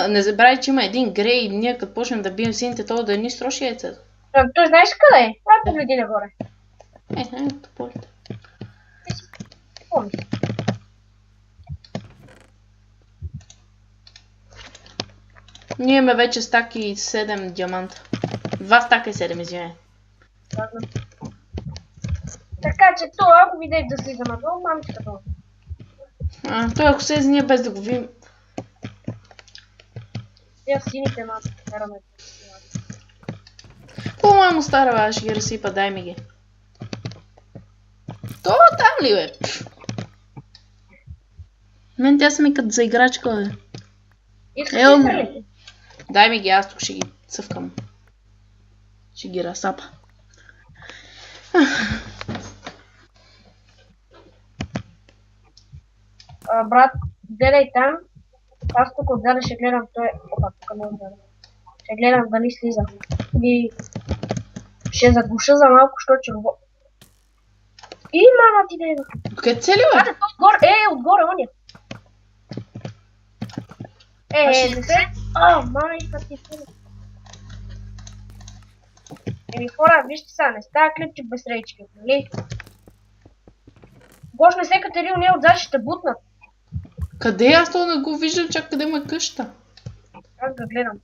Speaker 1: Не забравяй, че има един Грей и ние като почнем да бием сините, то да ни строши яйцето.
Speaker 2: Той знаеш къде е? Това погледи нагоре.
Speaker 1: Ето полите.
Speaker 2: Помни.
Speaker 1: Ние имаме вече стаки и 7 диаманта. 2 стака и 7, извиняй.
Speaker 2: Така че това, ако видях да слиза надолу, мамичка долу.
Speaker 1: Той ако се ние без да го видим.
Speaker 2: Тя сините мамичка караме.
Speaker 1: Какво мамо стара, бе, ще ги разсипа, дай ми ги. То там ли, бе? Мен тя са ми като за играчка, бе. Дай ми ги, аз тук ще ги цъвкам. Ще ги разсапа.
Speaker 2: Брат, гледай там. Аз тук отзаде ще гледам той. Опа, тук не отзаде. Ще гледам дали слиза. И ще заглуша за малко, защото ще го... И мама ти да идва.
Speaker 1: Къде цели, бе?
Speaker 2: Отгоре, оня. Не се. Майка ти фу. Хора, вижте сега, не става клипче без рейчки, нали? Гош не се Катерил, не отзад ще бутнат.
Speaker 1: Къде? Аз това не го виждам, чак къде му е къща.
Speaker 2: Аз го гледам.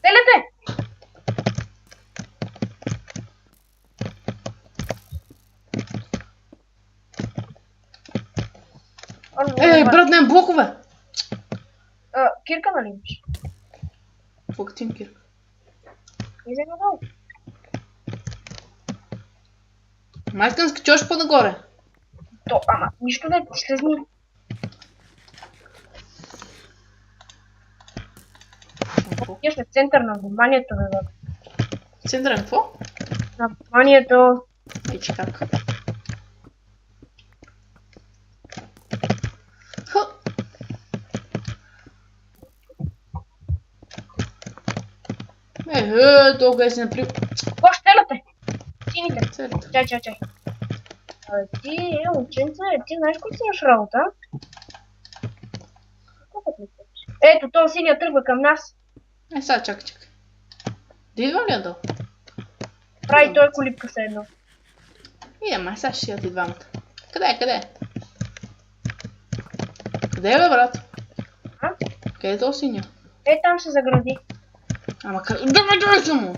Speaker 2: Телете!
Speaker 1: Брат, не блокове!
Speaker 2: Кирка нали имаш?
Speaker 1: Какво като им кирка?
Speaker 2: Излег надолу.
Speaker 1: Майскам скачаш по-нагоре.
Speaker 2: Ама, нищо не ти слезни. Отиваш на център на вниманието, бе.
Speaker 1: Център на какво?
Speaker 2: На вниманието.
Speaker 1: Ече как? Толкова си наприл.
Speaker 2: Какво ще телате? Сините.
Speaker 1: Целите.
Speaker 2: Чай. Ти, ученце, ти знаеш кой си имаш работа? Ето, този синия тръгва към нас.
Speaker 1: Сега чакай. Да идва ли надолу?
Speaker 2: Прави той колипка се едно.
Speaker 1: Ама сега ще ядат и двамата. Къде? Къде е, бе, брат? Къде е този синия?
Speaker 2: Там се загради.
Speaker 1: Ама къде? Давай за му!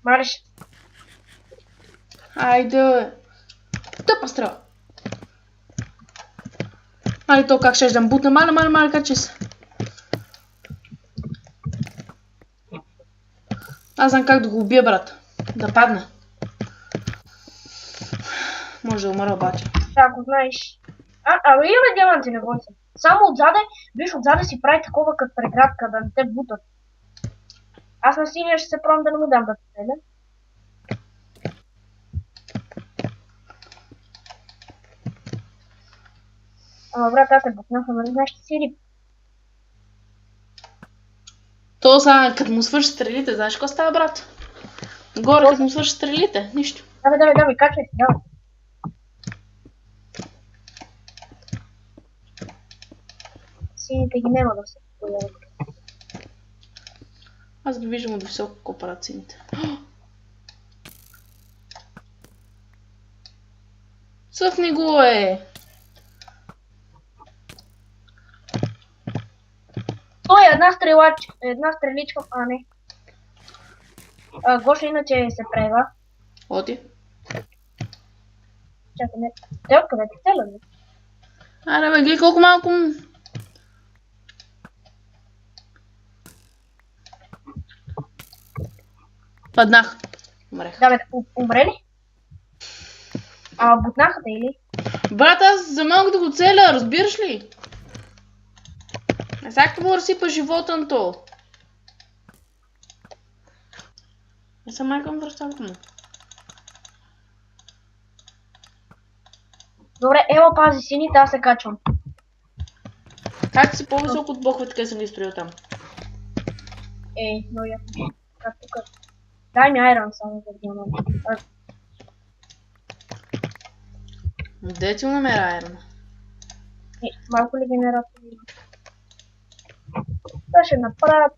Speaker 2: Мариш.
Speaker 1: Айде! Тъпа стрела! Мали то как ще да бутне, маля, качи се. Аз знам как да го убия, брат. Да падне. Може да умра обаче.
Speaker 2: Ако знаеш. Абе имаме диаманти, не бой се. Само отзаде, виж отзаде си прави такова като преградка, да не те бутат. Аз на синия ще се пробвам да не му дам да те не. Ама брат, аз те бутнаха, нали знаеш, че си рип.
Speaker 1: То сега, като му свърши стрелите, знаеш какво става, брат? Горе, като му свърши стрелите, нищо.
Speaker 2: Давай, качвай си, давай. Сините ги няма да се появят.
Speaker 1: Аз ги виждам от високо кооперациите. Цъфни го е!
Speaker 2: Той е една стреличка, не. Гоша иначе се прева.
Speaker 1: Оти.
Speaker 2: Чакай, не. Те откъде ти цела, не?
Speaker 1: Аре бе, гледай колко малко... Паднах. Умрех.
Speaker 2: Да бе, умре ли? Бутнаха те или?
Speaker 1: Брат, аз за малко да го целя, разбираш ли? Сега като му разсипа живота на то. Не съм майкам връщавата му.
Speaker 2: Добре, ела пази сините, аз се качвам.
Speaker 1: Как си по-високо от бохове, така съм ги строил там.
Speaker 2: Но я. Как тук? Дай ми айрон само за диамант.
Speaker 1: Де ти го намеря айрона?
Speaker 2: Малко ли генератор има? Това ще направя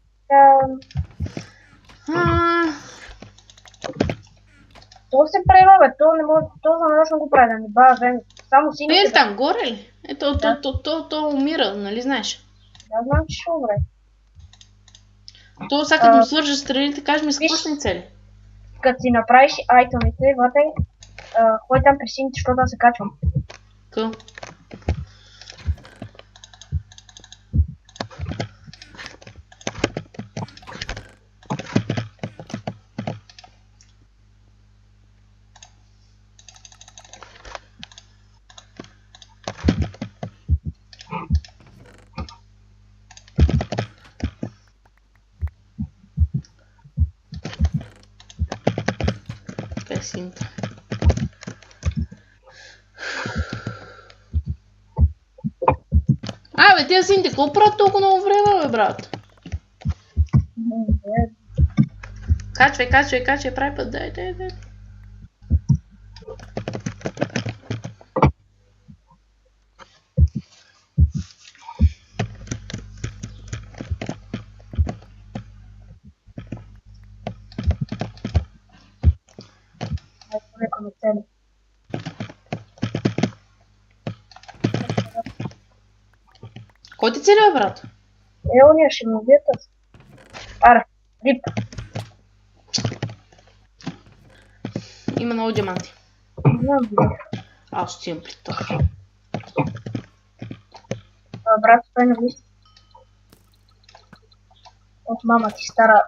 Speaker 2: То се прева, бе, то не може, то за нарочно го прави, да не бава време. Само сините...
Speaker 1: Не, там горе ли? То умира, нали знаеш?
Speaker 2: Да, знам, че ще умре.
Speaker 1: То сега като му свържа страните, кажеш ми с какво ще ни цели?
Speaker 2: Като си направиш айтемите, вътре, хой там при сините, защото да се качвам.
Speaker 1: Къл. Синта. Бе, тия синти, какво правят толкова много време, бе, брат? Качвай, прави път, дай. Кой ти цели, бе, брат?
Speaker 2: Ония ще му убият аз. Аре, рип.
Speaker 1: Има много диаманти.
Speaker 2: Знам, бе.
Speaker 1: Аз ще имам плитър.
Speaker 2: Брат, стой на лист. От мама ти стара.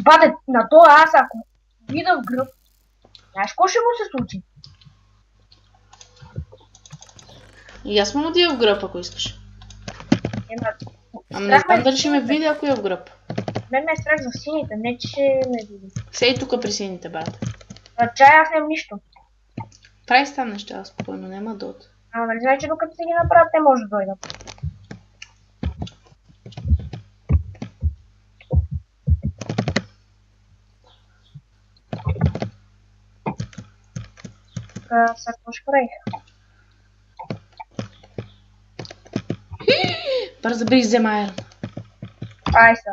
Speaker 2: Бате, на това аз ако видя в гръб, знаеш какво ще му се случи?
Speaker 1: И аз му отива в гръб, ако искаш. Ама не знам дали ще ме видя, ако е в гръб.
Speaker 2: мен ме е страх за сините, не че ме види.
Speaker 1: Сей тук при сините, брат.
Speaker 2: Чай, аз нямам нищо.
Speaker 1: Прави си там неща, спокойно, няма дот.
Speaker 2: Нали знаеш, че докато си ги направят, те може да дойдат. Сега какво ще правих?
Speaker 1: Бързо бих взема айрон.
Speaker 2: Ай са.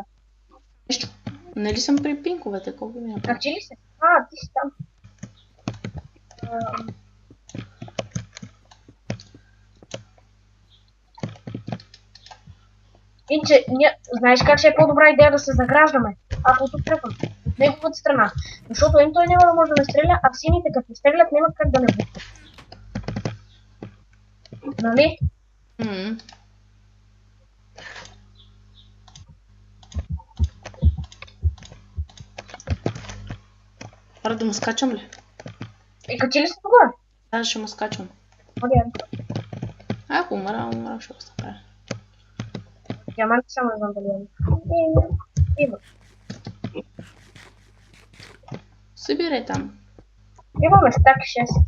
Speaker 1: Нищо. Нали съм при пинковете, колко ми направи?
Speaker 2: Качи ли се? Ти си там. Иначе, знаеш как ще е по-добра идея да се заграждаме, ако тук тръпвам от неговата страна. Защото той няма да може да ме стреля, а сините като ме стрелят няма как да не бутат. Нали?
Speaker 1: Пара да му скачам ли?
Speaker 2: Качи ли се тогава?
Speaker 1: Да, ще му скачам. Ако умра, ще го направя.
Speaker 2: Диаманти само не знам дали има.
Speaker 1: Събирай там.
Speaker 2: Имаме стак 6.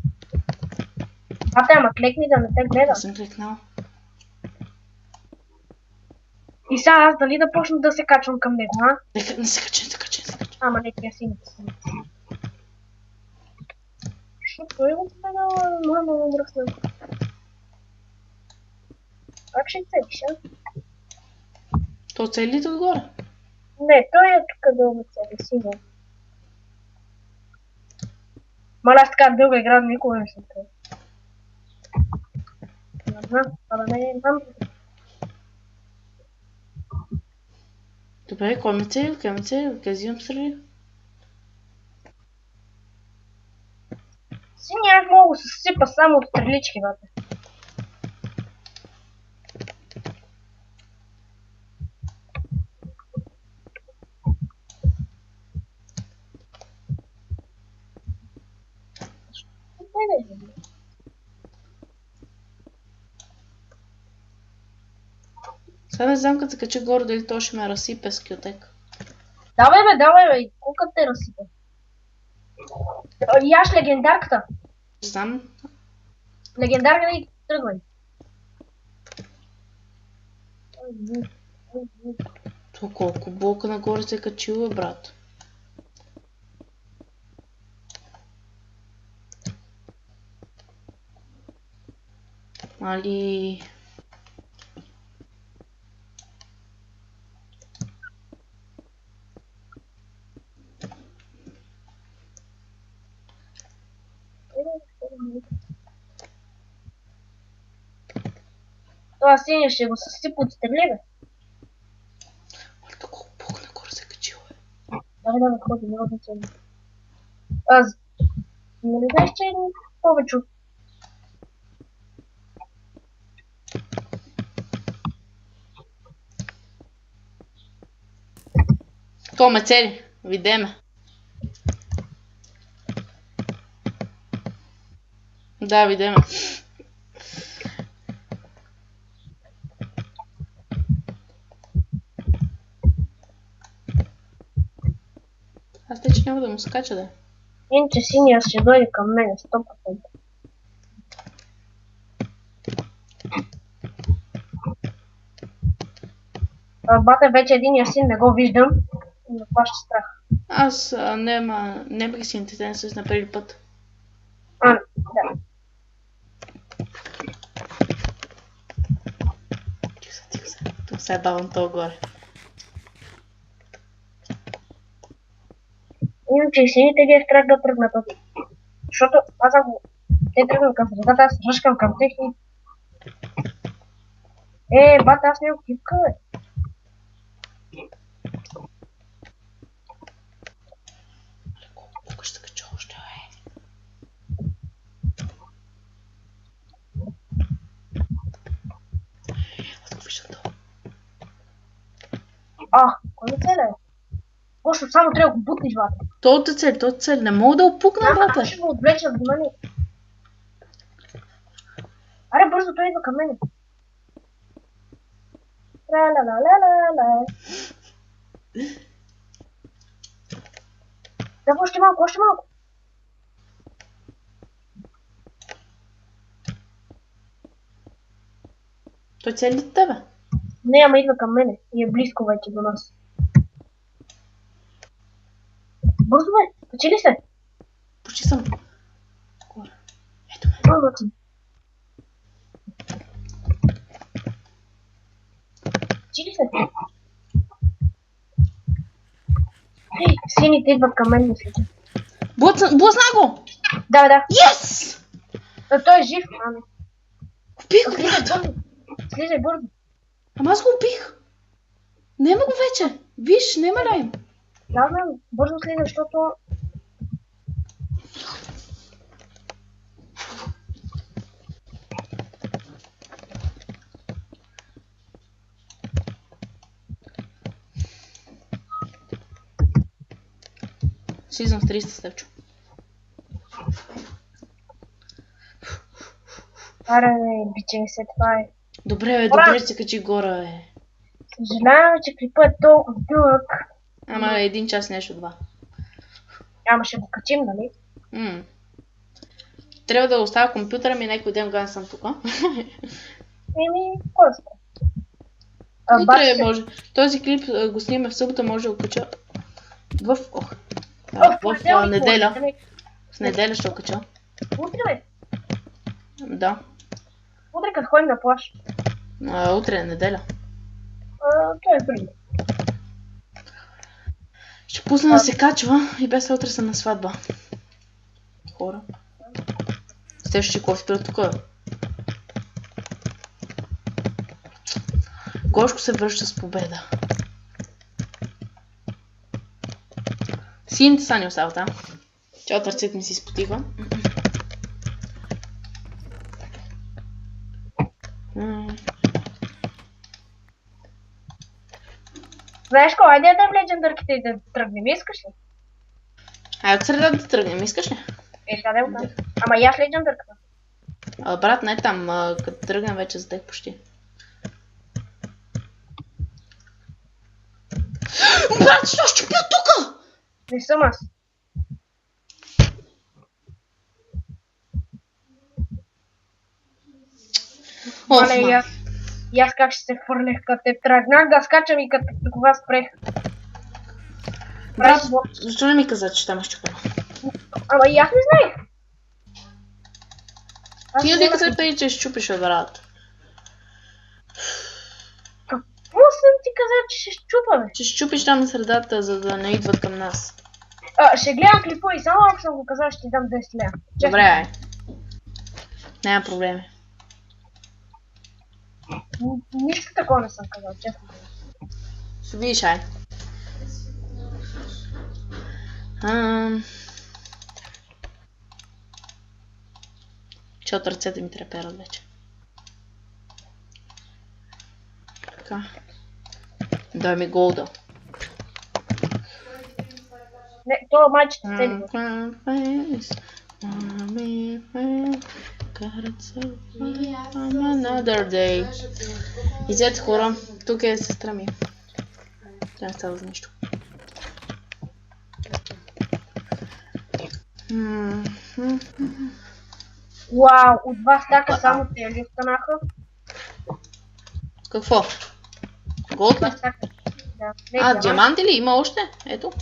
Speaker 2: Ама клекни да не те гледам.
Speaker 1: Аз съм клекнал.
Speaker 2: И сега аз дали да почна да се качвам към него, а?
Speaker 1: Не се качи, не се качи.
Speaker 2: Ама не, тя сините. Защото е от мен много мръсна. Как ще целиш, а?
Speaker 1: То цели отгоре?
Speaker 2: Не, той е тук да ме цели, синя. Маля, аз така дълга игра никога не съм цели. Ама не знам.
Speaker 1: Добре, кой ме цели? Къде ме цели? Къде взимам стрели?
Speaker 2: Синя аз мога да се сипа само от стрелички, бате.
Speaker 1: Сега не знам като се кача горе дали то ще ме разсипе скютек.
Speaker 2: Давай бе, колко те разсипа. Яш легендарката.
Speaker 1: Знам.
Speaker 2: Легендарка и тръгвай.
Speaker 1: То колко блока нагоре се качила, брат. Али...
Speaker 2: Това синя ще го съсипа от стрели, бе.
Speaker 1: Малко колко блока нагоре се качила, бе.
Speaker 2: Да, ходи, не да цели. Аз... Не знаеш, че е повече от...
Speaker 1: То ме цели, видеме. Да, видеме. Аз те, че няма да му скача, да.
Speaker 2: Иначе синия ще дойде към мене, 100%. Бате, вече единия син не го виждам. И ме плаща страх.
Speaker 1: Аз не бих си интенсивен с на преди път.
Speaker 2: Да.
Speaker 1: Тихо се. Тук се бавам това горе.
Speaker 2: Иначе и сините ги е страх да тръгнат от... Защото аз ако те тръгнат към средата, аз ръшкам към тях и... Бате, аз нямам кипка, бе.
Speaker 1: Колко ще кача още, бе. Аз го виждам това.
Speaker 2: Кой ме целя, бе? Още само трябва да го бутнеш, бате.
Speaker 1: То цел, не мога да опукна, бате.
Speaker 2: Аз ще го отвлеча внимание. Аре, бързо, той идва към мене. Ла-ла-ла-ла-ла-ла. Да, още малко, още малко.
Speaker 1: Той цели от тебе.
Speaker 2: Не, ама идва към мене и е близко вече до нас. Бързо бе, качи ли се?
Speaker 1: Почти съм. Ето ме.
Speaker 2: Бързо съм. Качи ли се? Ей, сините идват към мен, мисля.
Speaker 1: Блъсна го!
Speaker 2: Да, да.
Speaker 1: Yes!
Speaker 2: Той е жив, ами.
Speaker 1: Убих го, брат!
Speaker 2: Слизай бързо.
Speaker 1: Ама аз го убих. Нема го вече. Виж, нема ли им?
Speaker 2: Да, знам, бързо слизай, защото...
Speaker 1: Слизам в 300 степчо.
Speaker 2: Аре, биче се, това е.
Speaker 1: Добре, добре се качи горе, бе.
Speaker 2: Съжалявам, че клипът е толкова дълъг.
Speaker 1: Ама 1 час нещо 2.
Speaker 2: Ама ще го качим, нали?
Speaker 1: Трябва да оставя компютъра ми някой ден, когато съм тук.
Speaker 2: Еми, кой сте?
Speaker 1: Утре може. Този клип го снимаме в събота, може да го кача в неделя. В неделя ще го кача.
Speaker 2: Утре, бе?
Speaker 1: Да.
Speaker 2: Утре като ходим на плаж.
Speaker 1: Утре е неделя.
Speaker 2: Това е преди.
Speaker 1: Ще пусна да се качва и без утре съм на сватба. Хора. Стеш, че кофе спира тук. Гошко се връща с победа. Сините са ни остават, а? Чао, ръцете ми си изпотиха.
Speaker 2: Знаеш ко, айде да влезем дърките и да тръгнем, искаш ли?
Speaker 1: Айде от среда да тръгнем, искаш ли?
Speaker 2: Да, ама и аз влезем дърката.
Speaker 1: Брат, не там, като тръгнем вече за теб почти. Брат, що щупя тука?
Speaker 2: Не съм аз. Мале, и аз как ще се хвърлях, като те тръгнах да скачам и като това спрех.
Speaker 1: Брат, защо не ми каза, че там е щупено?
Speaker 2: Ама и аз не знаех.
Speaker 1: Ти не каза тъй, че щупиш, брат.
Speaker 2: Какво съм ти казал, че ще щупа, бе?
Speaker 1: Че щупиш там на средата, за да не идват към нас.
Speaker 2: Ще гледам клипа и само ако съм го казал, ще ти дам 10 лева.
Speaker 1: Добре, ай. Няма проблеми.
Speaker 2: Нищо такова не съм казал, честно.
Speaker 1: Ще видиш, ай. Защото ръцете ми треперат вече. Така. Дай ми голда.
Speaker 2: Не, това майчето цели.
Speaker 1: Another day. Изете хора, тук е сестра ми. Тя не става за нищо.
Speaker 2: Вау, от два стака само те ли останаха?
Speaker 1: Какво? Голд ли?
Speaker 2: Да.
Speaker 1: Диаманти ли? Има още? Ето.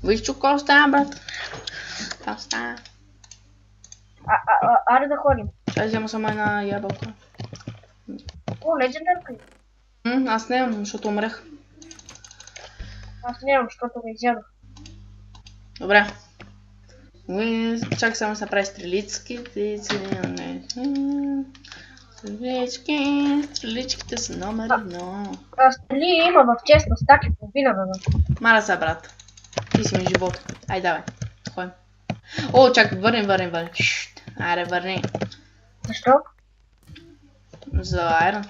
Speaker 1: Виж чука остана, брат. Там стана.
Speaker 2: Аре да ходим.
Speaker 1: Чай взема само една ябълка.
Speaker 2: О, легендарка ли?
Speaker 1: Аз не имам, защото умрех.
Speaker 2: Аз нямам, защото го изядох.
Speaker 1: Добре. Чакай само да се направи стрелицки. Стреличките са номер 1.
Speaker 2: Стрели има в честно стаки половина, бе.
Speaker 1: Мара са, брат. Ти си ми живот. Ай, давай. Ходим. О, чакай, върни. Аре, върни.
Speaker 2: Защо?
Speaker 1: За айрон.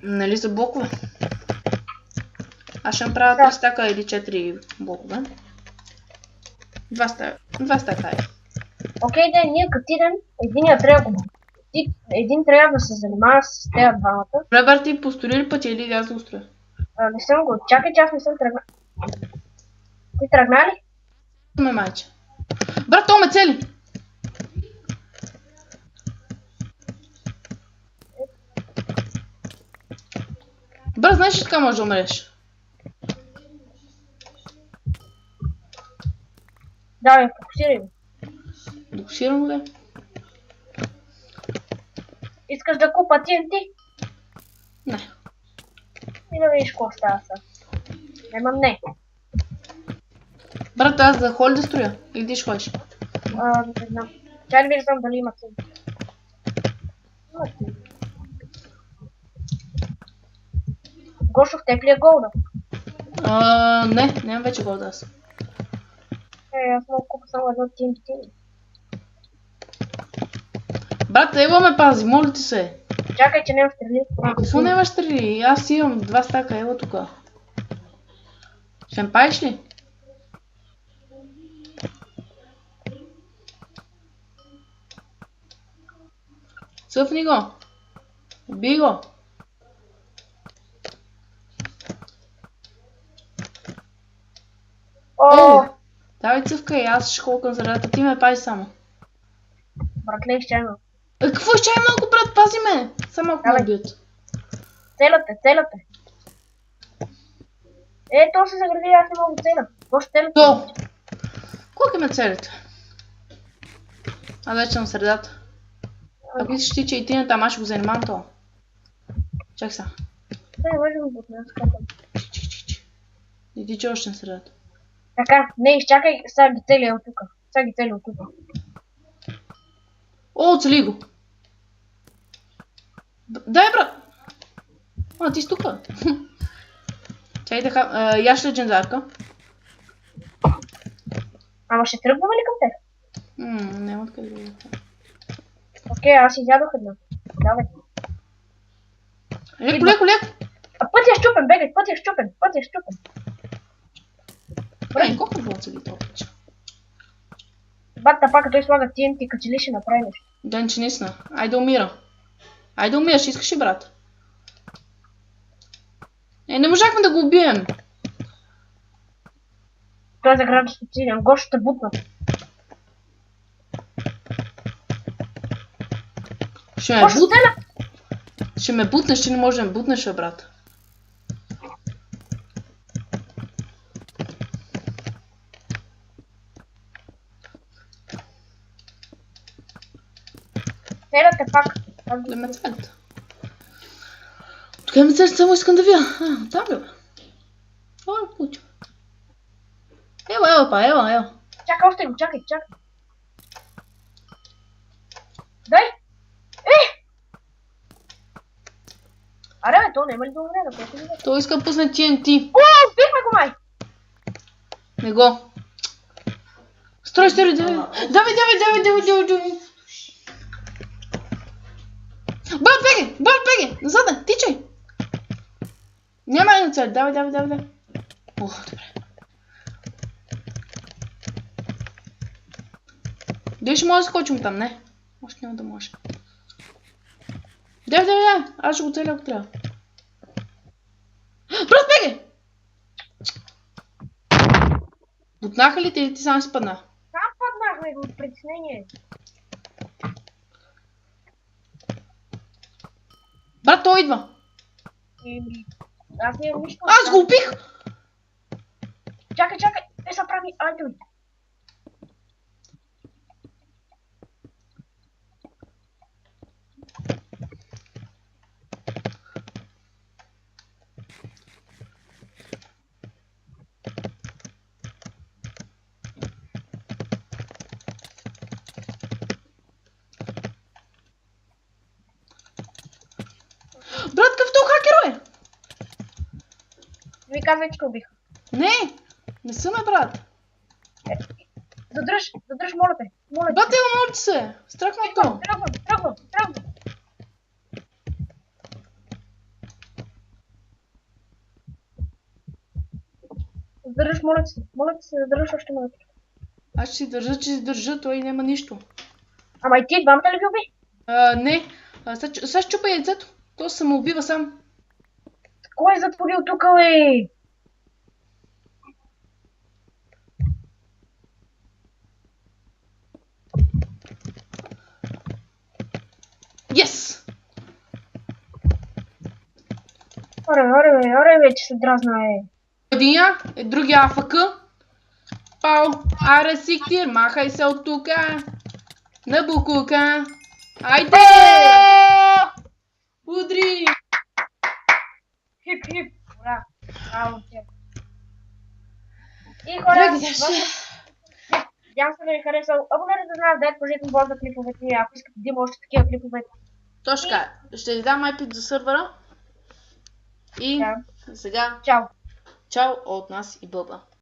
Speaker 1: Нали за блокове? Аз ще направя 3 стака или 4 блокове. 2 стака е.
Speaker 2: Окей, да, ние като идем, един трябва да се занимава с тези двамата.
Speaker 1: Добре, брат, ти построи ли пътя или аз да устроя?
Speaker 2: Не съм го. Чакай, че аз не съм тръгнал. Ти тръгна ли?
Speaker 1: Ме майче. Брат, то ме цели. Брат, знаеш ли така може да умреш?
Speaker 2: Да, ме фокусирай.
Speaker 1: Докусирам ли?
Speaker 2: Искаш да купа TNT?
Speaker 1: Не.
Speaker 2: И да видиш какво става са. Немам не.
Speaker 1: Брат, аз да холи да строя. Или ти ще ходиш?
Speaker 2: Не знам. Чай да виждам дали има цели. Гошо, в теб ли е голда?
Speaker 1: Не, нямам вече голда аз.
Speaker 2: Аз мога купа само едно TNT.
Speaker 1: Брат, ева ме пази, моля ти се.
Speaker 2: Чакай, че нямам стрели.
Speaker 1: Какво нямаш стрели? Аз имам 2 стака, ева тука. Ще ме паеш ли? Цъфни го. Убий го. Давай цъфка и аз ще холкам зарядата. Ти ме пази само.
Speaker 2: Братле, изчайно.
Speaker 1: Какво ще е много, брат? Пази ме! Само ако ме убият.
Speaker 2: Целяте. То се загради, аз не мога да целя. Какво целяте?
Speaker 1: То! Колко ме целите? Аз вече съм в средата. Ако мислиш ти, че и ти не там, аз ще го занимавам това. Чакай сега.
Speaker 2: Не, може да го бутна, скапам.
Speaker 1: И ти че още на средата.
Speaker 2: Така, не, изчакай, сега ги цели от тука.
Speaker 1: О, цели го! Дай, брат! Ти си тука. Чай така, яш легендарка.
Speaker 2: Ама ще тръгваме ли към теб?
Speaker 1: Няма откъде да го.
Speaker 2: Окей, аз изядох една. Давай.
Speaker 1: Леко.
Speaker 2: Пътя е щупен, бегай, пътя е щупен.
Speaker 1: Колко било цели това пътя?
Speaker 2: Бата пак, той слага TNT, като че ли ще направи нещо.
Speaker 1: Да, че наистина. Айде умира. Айде умираш, искаш ли, брат? Не можахме да го убием.
Speaker 2: Той е за град специален. Гошо те бутна.
Speaker 1: Ще ме бутнеш, че не може да ме бутнеш, брат.
Speaker 2: Целяте пак.
Speaker 1: Да ме целят. Тук ме целят, само искам да вия. Там ли бе? Това е путя. Ева.
Speaker 2: Чакай, още го, чакай. Дай! Аре, бе, то няма ли да умре, да което ли да?
Speaker 1: Той иска да пусне TNT.
Speaker 2: Бихме го, май!
Speaker 1: Не го. Строй, давай. Брат, беги! Назад, тичай! Няма една цел, давай. Добре. Дали ще може да скочим там, не? Още няма да може. Давай, аз ще го целя, ако трябва. Брат, беги! Бутнаха ли те или ти сам си падна?
Speaker 2: Сам паднахме го от притеснение.
Speaker 1: Брат, той идва.
Speaker 2: Аз нямам нищо.
Speaker 1: Аз го убих!
Speaker 2: Чакай, те са прави ангели.
Speaker 1: Брат, къв то хакер, бе?
Speaker 2: Ви казвай, че убиха.
Speaker 1: Не съм, брат.
Speaker 2: Задръж, моля те.
Speaker 1: Брат, моля ти се. Страх ме то.
Speaker 2: Тръгвам. Задръж, моля ти се, задръж още малко.
Speaker 1: Аз ще си държа, той няма нищо.
Speaker 2: Ама и ти двамата ли ги уби?
Speaker 1: Не. Сега щупа яйцето. То се самоубива сам.
Speaker 2: Кой е затворил тук, бе?
Speaker 1: Yes!
Speaker 2: Оре, че се дразна, е.
Speaker 1: Единия, другия АФК. Пау, аре сиктир, махай се от тука. На букука. Айде! Удри!
Speaker 2: Хип, ура! Браво, че. И хора, надявам се да ви харесал. Абонирайте за нас, дайте пожитим болта клиповете, ако искате да има още такива клипове.
Speaker 1: Точно така. Ще ви дам IP за сървъра. И сега.
Speaker 2: Чао.
Speaker 1: Чао от нас и Бълба.